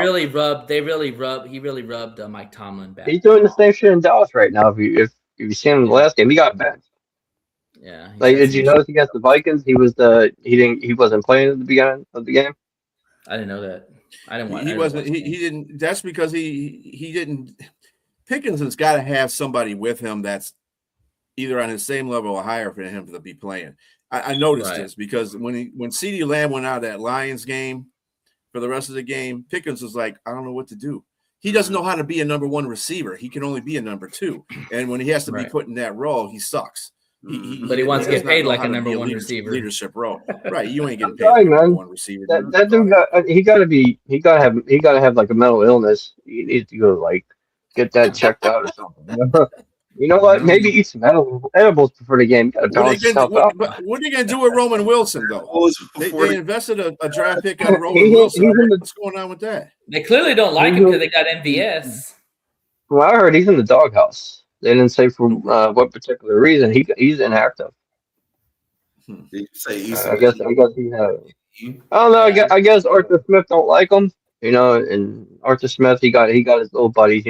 really rubbed Mike Tomlin back. He's doing the same shit in Dallas right now. If you seen him in the last game, he got benched. Yeah. Did you notice against the Vikings he wasn't playing at the beginning of the game? I didn't know that. He wasn't. He didn't. That's because he didn't. Pickens has got to have somebody with him that's either on his same level or higher for him to be playing. I noticed this because when CeeDee Lamb went out of that Lions game for the rest of the game, Pickens was like, I don't know what to do. He doesn't know how to be a number 1 receiver. He can only be a number 2. And when he has to be put in that role, he sucks. But he wants to get paid like a number 1 receiver. Leadership role. Right. You ain't getting paid like a number 1 receiver. That dude he gotta have like a mental illness. He needs to go get that checked out or something. You know what? Maybe eat some edibles before the game. What are they going to do with Roman Wilson, though? They invested a draft pick on Roman Wilson. What's going on with that? They clearly don't like him because they got MVS. Well, I heard he's in the doghouse. They didn't say for what particular reason. He's inactive. I guess he has. I don't know. I guess Arthur Smith don't like him. And Arthur Smith, he got his little buddies.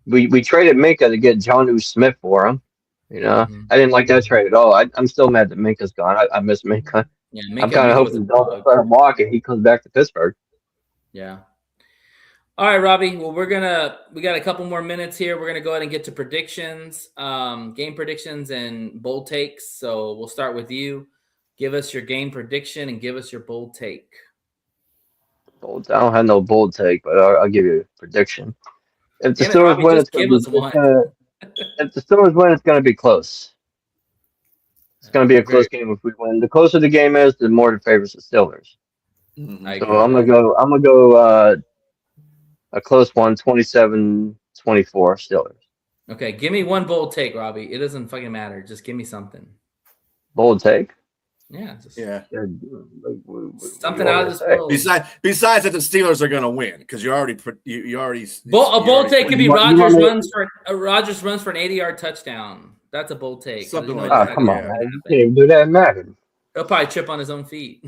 We traded Minka to get Jonnu Smith for him. I didn't like that trade at all. I'm still mad that Minka's gone. I miss Minka. Yeah, I'm kind of hoping don't let him walk and he comes back to Pittsburgh. Yeah. All right, Robbie. Well, we got a couple more minutes here. We're gonna go ahead and get to predictions, game predictions, and bold takes. So we'll start with you. Give us your game prediction and give us your bold take. I don't have no bold take, but I'll give you a prediction. If the Steelers win, it's going to be close. It's going to be a close game if we win. The closer the game is, the more it favors the Steelers. So I'm gonna go a close one, 27-24 Steelers. Okay, give me one bold take, Robbie. It doesn't fucking matter. Just give me something. Bold take? Yeah. Something out of this world. Besides that, the Steelers are going to win because you already. A bold take could be Rodgers runs for an 80-yard touchdown. That's a bold take. Something like that. Come on, man. You can't do that, Madden. He'll probably trip on his own feet.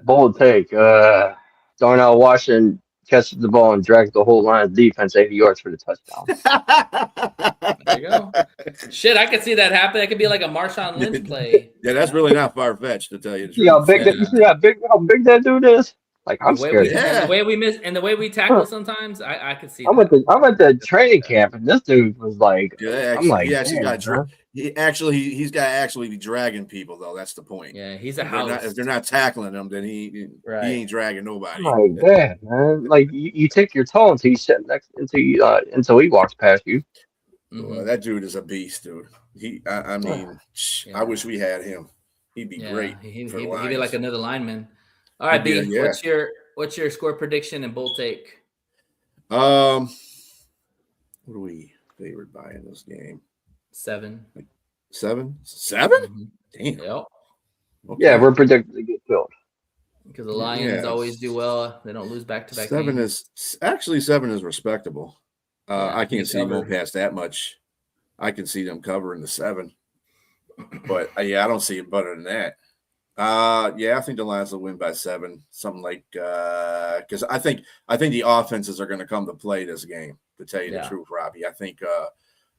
Bold take. Darnell Washington catches the ball and drags the whole line of defense 80 yards for the touchdown. There you go. Shit, I could see that happen. That could be like a Marshawn Lynch play. Yeah, that's really not far-fetched to tell you the truth. You see how big that dude is? Like, I'm scared. The way we miss and the way we tackle sometimes, I could see. I went to training camp and this dude was like, he's got to actually be dragging people though. That's the point. Yeah, he's a house. If they're not tackling him, then he ain't dragging nobody. Oh my God, man! Like you take your toe until you sit next until he walks past you. Well, that dude is a beast, dude. I wish we had him. He'd be great. He'd be like another lineman. All right, B. Yeah. What's your score prediction and bold take? What are we favored by in this game? 7. 7? 7? Mm-hmm. Damn. Yep. Okay. Yeah, we're predicted to get killed. Because the Lions always do well. They don't lose back-to-back 7 games. Seven is respectable. I can't see them going past that much. I can see them covering the 7. But I don't see it better than that. I think the Lions will win by 7. Something like because I think the offenses are going to come to play this game. To tell you the truth, Robbie, I think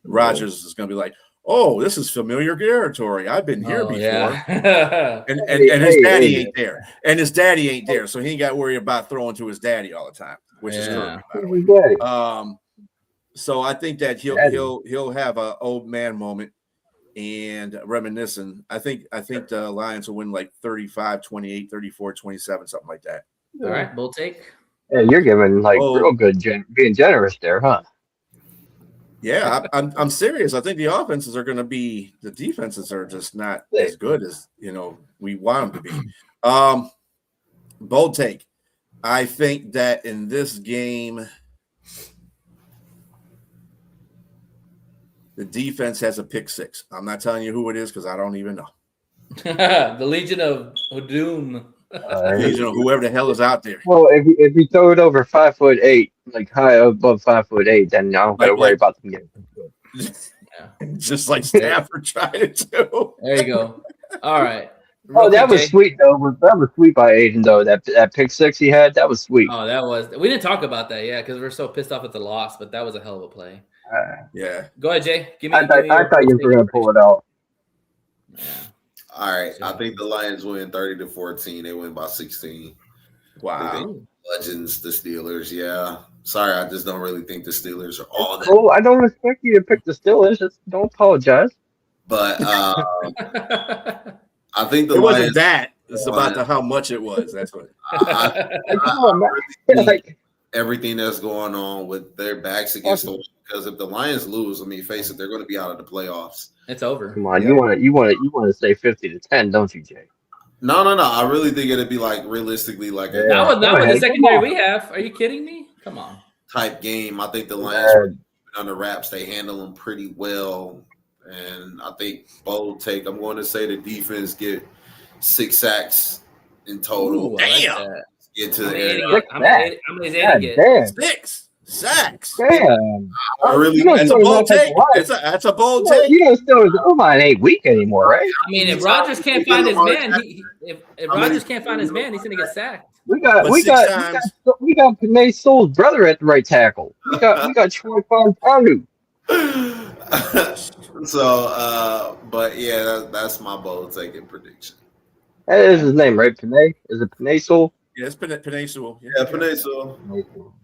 Rodgers is going to be like, "Oh, this is familiar territory. I've been here before." Yeah. and his daddy ain't there, and his daddy ain't there, so he ain't got to worry about throwing to his daddy all the time, which is Kirby, by the way. So I think that he'll have an old man moment. and reminiscing. I think the Lions will win like 35-28, 34-27, something like that. All right, bold take. Yeah, you're giving like Oh. real good, being generous there, huh? Yeah, I'm serious. I think the offenses are going to be, the defenses are just not as good as we want them to be. Bold take. I think that in this game, the defense has a pick six. I'm not telling you who it is because I don't even know. The Legion of Doom. Whoever the hell is out there. Well, if you throw it over 5'8", like high above 5'8", then I don't got to worry about them getting. Just like Stafford tried it too. There you go. All right. Oh, that was sweet though. That was sweet by Aiden though. That pick six he had, that was sweet. Oh, that was. We didn't talk about that, because we're so pissed off at the loss. But that was a hell of a play. Yeah. Go ahead, Jay. Give me. I thought you were gonna pull it out. Yeah. All right. I think the Lions win 30-14. They win by 16. Wow. Legends, the Steelers. Yeah. Sorry, I just don't really think the Steelers are all that. Oh, I don't expect you to pick the Steelers. Just don't apologize. But I think the It Lions, wasn't that. It's about how much it was. That's what. Everything that's going on with their backs against the wall. Because if the Lions lose, I mean, face it, they're going to be out of the playoffs. It's over. Come on, you want to say 50-10, don't you, Jay? No. I really think it'd be like realistically like a Not with the secondary we have. Are you kidding me? Come on. type game. I think the Lions under wraps. They handle them pretty well, and I think bold take. I'm going to say the defense get 6 sacks in total. Ooh, damn. Get to the end. How many did he get? 6 sacks. Damn. That's a bold take. That's a bold take. You don't still his O-line ain't weak anymore, right? I mean, if Rodgers can't find his man, if Rodgers can't find his man, he's gonna get sacked. We got Panay Soul's brother at the right tackle. We got Troy Fontanu. So, but yeah, that's my bold taking prediction. That is his name, right? Panay? Is it Panay Soul? Yeah, it's Panay Soul. Yeah, Panay Soul.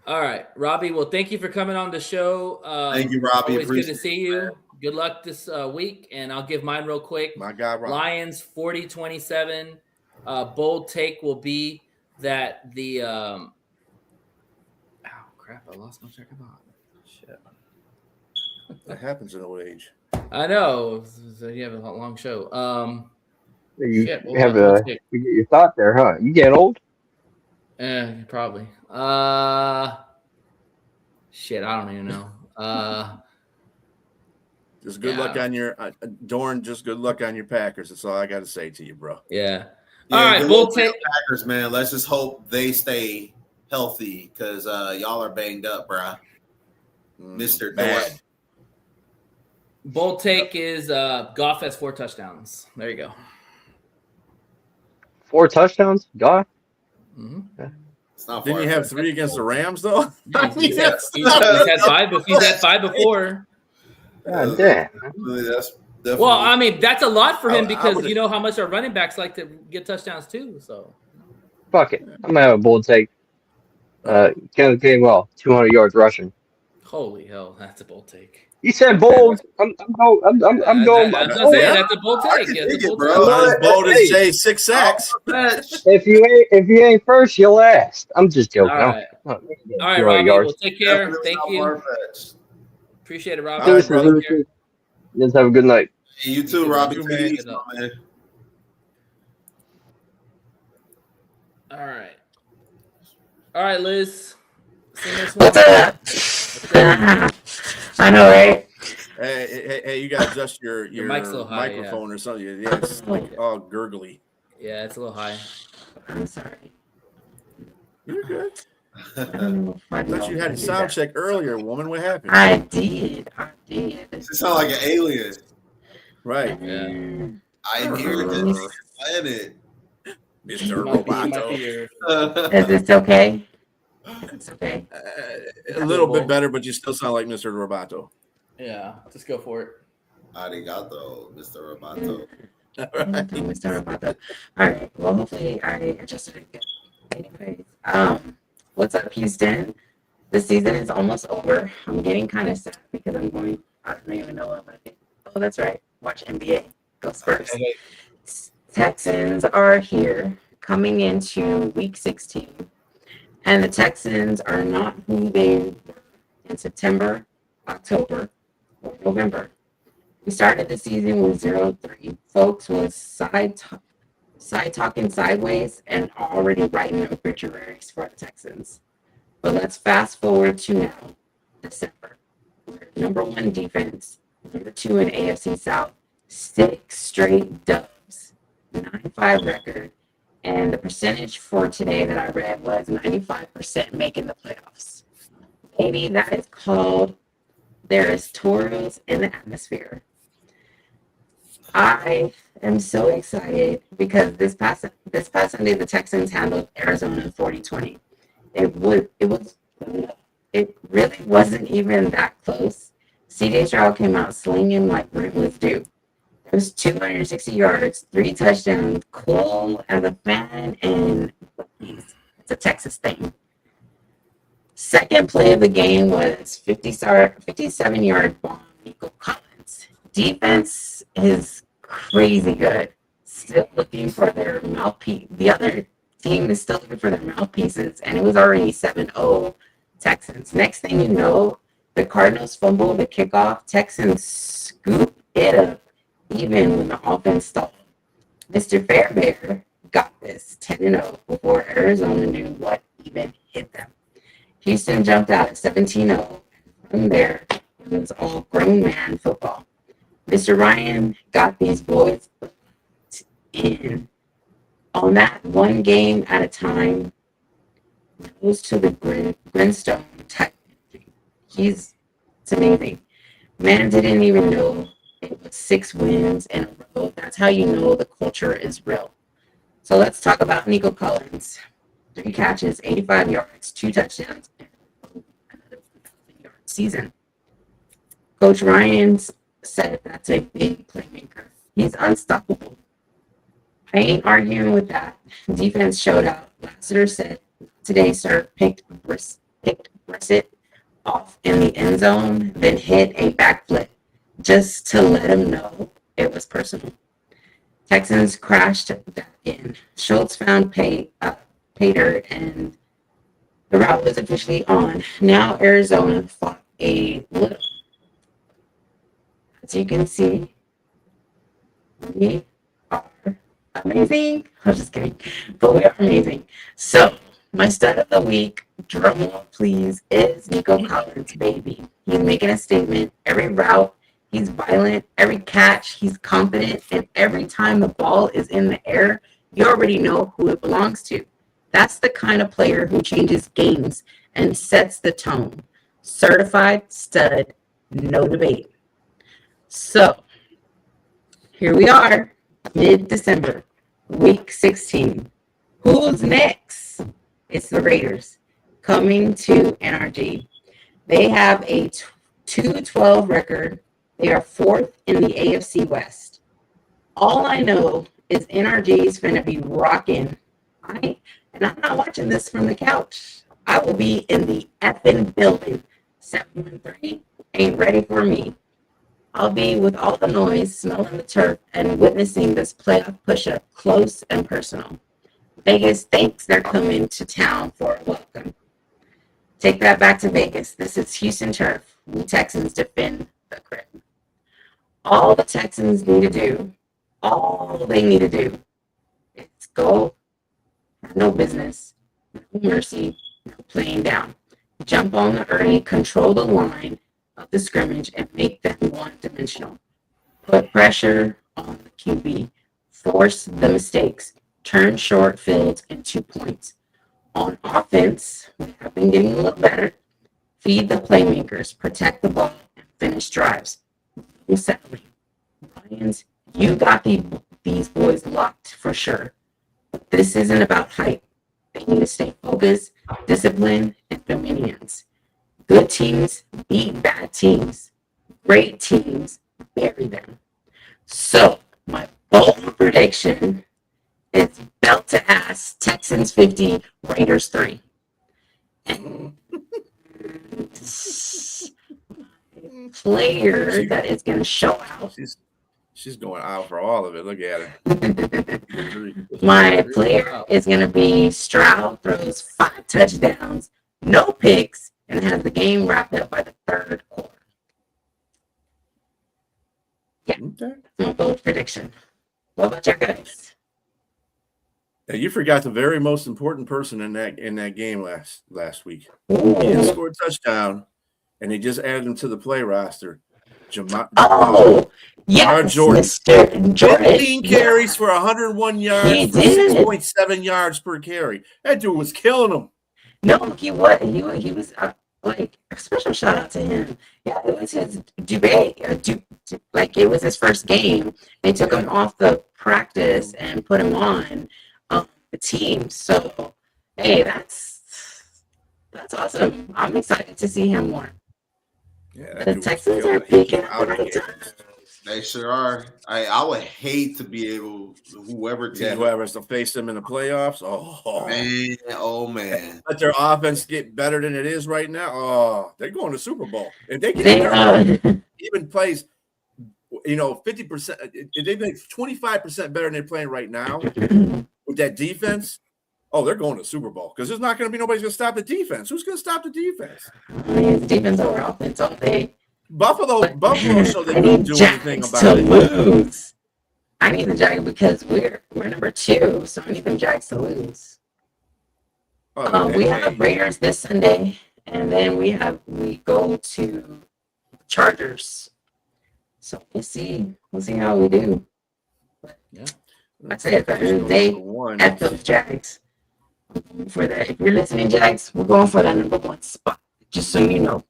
All right, Robbie. Well, thank you for coming on the show. Thank you, Robbie. Always good to see you. Good luck this week, and I'll give mine real quick. My God, Robbie. Lions 40-27. Bold take will be that the oh crap! I lost my track of thought. Shit. That happens in old age. I know. So you have a long show. You have you get your thought there, huh? You get old? Probably. Shit, I don't even know. Just good luck on your Dorn. Just good luck on your Packers. That's all I got to say to you, bro. Yeah. Yeah, all right, bold take. Packers, man. Let's just hope they stay healthy because y'all are banged up, bro. Mr. Bad. Bold take is Goff has 4 touchdowns. There you go. 4 touchdowns? Goff? Mm-hmm. It's not Didn't you have 3 against the Rams though? He's had 5. He's had 5 before. God damn. That's definitely. Well, I mean, that's a lot for him because you know how much our running backs like to get touchdowns too. So, fuck it. I'm gonna have a bold take. Kenneth Gainwell, 200 yards rushing. Holy hell, that's a bold take. You said bold. I'm going. That's a bold take. That's a bold take. Not as bold as Jay, 6 sacks. If you ain't first, you're last. I'm just joking. All right, Robbie. Well, take care. Thank you. Appreciate it, Robbie. You guys have a good night. Hey, you too, Robbie. Man. All right, Liz. What's up? I know, right? Hey, you gotta adjust your mic's a little high, microphone or something. Yeah, it's like all gurgly. Yeah, it's a little high. I'm sorry. You're good. I don't know if I thought you had a sound check earlier, woman. What happened? I did. You sound like an alien. Right. Yeah. I'm here to planet. Mr. Roboto. Is this okay? It's okay. A little bit better, but you still sound like Mr. Roboto. Yeah, just go for it. Arigato, Mr. Roboto. Mr. Roboto. All right. Well, hopefully I adjusted it again. Anyways, what's up, Houston? The season is almost over. I'm getting kind of sad because I don't even know what I'm going to do. Oh, that's right. watch NBA. Go Spurs. Okay. Texans are here coming into week 16. And the Texans are not who they were in September, October, or November. We started the season with 0-3. Folks was side talking sideways and already writing obituaries for the Texans. But let's fast forward to now, December. We're number 1 defense, number 2 in AFC South, 6 straight dubs, 9-5 record, and the percentage for today that I read was 95% making the playoffs. Maybe that is called there is Toros in the atmosphere. I am so excited because this past Sunday the Texans handled Arizona 40-20. It really wasn't even that close. CJ Stroud came out slinging like rent was due. It was 260 yards, 3 touchdowns, cool as a fan, and it's a Texas thing. Second play of the game was 57-yard bomb, Nico Collins. Defense is crazy good. Still looking for their mouthpiece. The other team is still looking for their mouthpieces, and it was already 7-0 Texans. Next thing you know, the Cardinals fumble the kickoff. Texans scoop it up even when the offense stalled. Mr. Fairbairn got this 10-0 before Arizona knew what even hit them. Houston jumped out at 17-0. From there, it was all grown man football. Mr. Ryan got these boys in on that one game at a time. Goes to the Grindstone type. It's amazing. Man didn't even know it was 6 wins in a row. That's how you know the culture is real. So let's talk about Nico Collins. 3 catches, 85 yards, 2 touchdowns, and another 1,000-yard season. Coach Ryan said that's a big playmaker. He's unstoppable. I ain't arguing with that. Defense showed out. Lassiter said today, sir, picked Brissett off in the end zone, then hit a backflip just to let him know it was personal. Texans crashed that in. Schultz found pay dirt, and the route was officially on. Now Arizona fought a little. As you can see, we are amazing. I'm just kidding, but we are amazing. So my stud of the week, drum roll please, is Nico Collins, baby. He's making a statement. Every route, he's violent. Every catch, he's confident. And every time the ball is in the air, you already know who it belongs to. That's the kind of player who changes games and sets the tone. Certified stud, no debate. So, here we are, mid-December, week 16. Who's next? It's the Raiders coming to NRG. They have a 2-12 record. They are 4th in the AFC West. All I know is NRG is going to be rocking. And I'm not watching this from the couch. I will be in the effing building. 7-3 ain't ready for me. I'll be with all the noise, smelling the turf, and witnessing this playoff push-up close and personal. Vegas thinks they're coming to town for a welcome. Take that back to Vegas. This is Houston turf. We Texans defend the crib. All the Texans need to do, all they need to do is go, have no business, no mercy, no playing down. Jump on the early, control the line of the scrimmage, and make them one-dimensional. Put pressure on the QB. Force the mistakes. Turn short fields into points. On offense, we have been getting a little better. Feed the playmakers. Protect the ball and finish drives. No settling. Lions, you got these boys locked for sure. But this isn't about hype. They need to stay focused, disciplined, and dominions. Good teams beat bad teams. Great teams bury them. So, my bold prediction is belt to ass, Texans 50, Raiders 3. And player that is going to show out She's going out for all of it. Look at her. My player is going to be Stroud, throws 5 touchdowns, no picks, and has the game wrapped up by the 3rd quarter. Yeah, Okay. my bold prediction. What about your guys? And you forgot the very most important person in that game last week. He Ooh. didn't score a touchdown, and they just added him to the play roster. Oh, yes, Jordan. Mr. Jordan. 15 carries for 101 yards He for did. 6.7 yards per carry. That dude was killing them. No, he was. He was like a special shout out to him. Yeah, it was his debate. Like it was his first game. They took him off the practice and put him on the team. So, hey, that's awesome. I'm excited to see him more. Yeah, The Texans are picking out out of the it. They sure are. I would hate to be able whoever Whoever's to face them in the playoffs. Oh man. Let their offense get better than it is right now. Oh, they're going to Super Bowl. If they get even plays, 50%, if they make 25% better than they're playing right now with that defense, they're going to Super Bowl because there's not going to be nobody's going to stop the defense. Who's going to stop the defense? It's defense over offense all day. Buffalo showed they I couldn't need do Jags anything to about it. lose. I need the Jags because we're number 2, so I need them Jags to lose. We have Raiders this Sunday, and then we go to Chargers. So we'll see how we do. But, Yeah. I say at the end of the day, at those Jags. For that, if you're listening, Jags, we're going for that number 1 spot. Just so you know.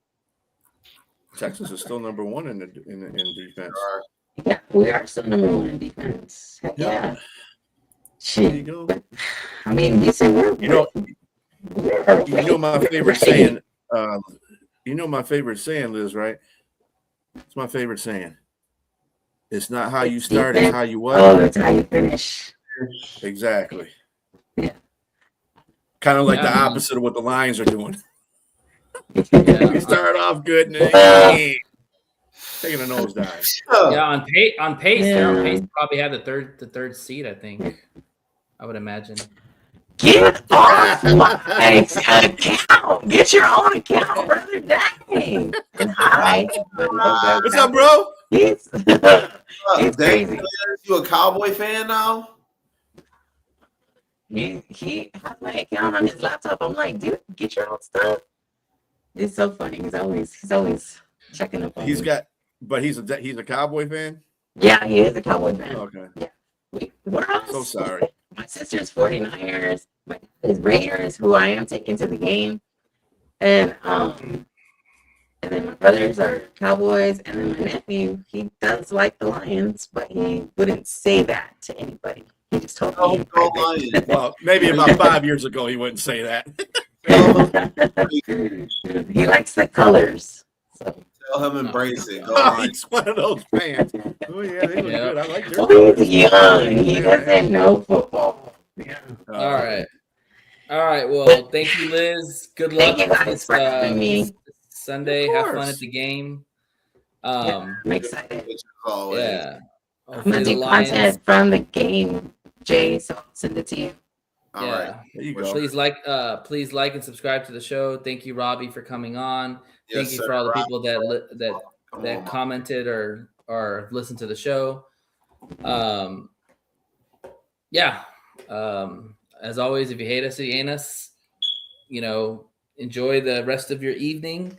Texas is still number 1 in defense. Yeah, we are still number 1 in defense. Heck yeah. Shit. There you go. But, I mean, you said we're my favorite saying. My favorite saying, Liz, right? It's my favorite saying. It's not how you start, it's how you what? Oh, it's how you finish. Exactly. Yeah. Kind of like the opposite of what the Lions are doing. Yeah. We start off good and then taking a nosedive. Yeah, on pace, they're on pace to probably have the third seed, I think. I would imagine. Get off my account. Get your own account, brother. Dang. And hi. What's up, bro? He's crazy. You a Cowboy fan now? He has my account on his laptop. I'm like, dude, get your own stuff. It's so funny. He's always checking up on me. But he's a Cowboy fan? Yeah, he is a Cowboy fan. Okay. Yeah. We're all So sorry. My sister's 49ers. My his Raiders, who I am taking to the game. And then my brothers are Cowboys, and then my nephew, he does like the Lions, but he wouldn't say that to anybody. He just told me. Well, maybe about 5 years ago he wouldn't say that. He likes the colors. So. Tell him embrace it. He's one of those fans. Oh yeah, they look good. I like their colors. He's young. He doesn't know football. Yeah. All right. Well, thank you, Liz. Good luck this Sunday. Have fun at the game. I'm excited. Yeah. I'm gonna do content from the game, Jay. So I'll send it to you. All right. There you go. Please like and subscribe to the show. Thank you, Robbie, for coming on. Thank you for all the people that commented or listened to the show. As always, if you hate us, you ain't us. Enjoy the rest of your evening,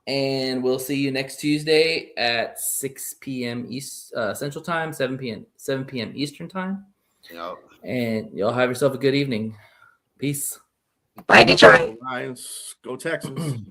and we'll see you next Tuesday at 6 p.m. Central Time, 7 p.m. Eastern Time. Yep. And y'all have yourself a good evening. Peace. Bye, Detroit. Lions, go Texans.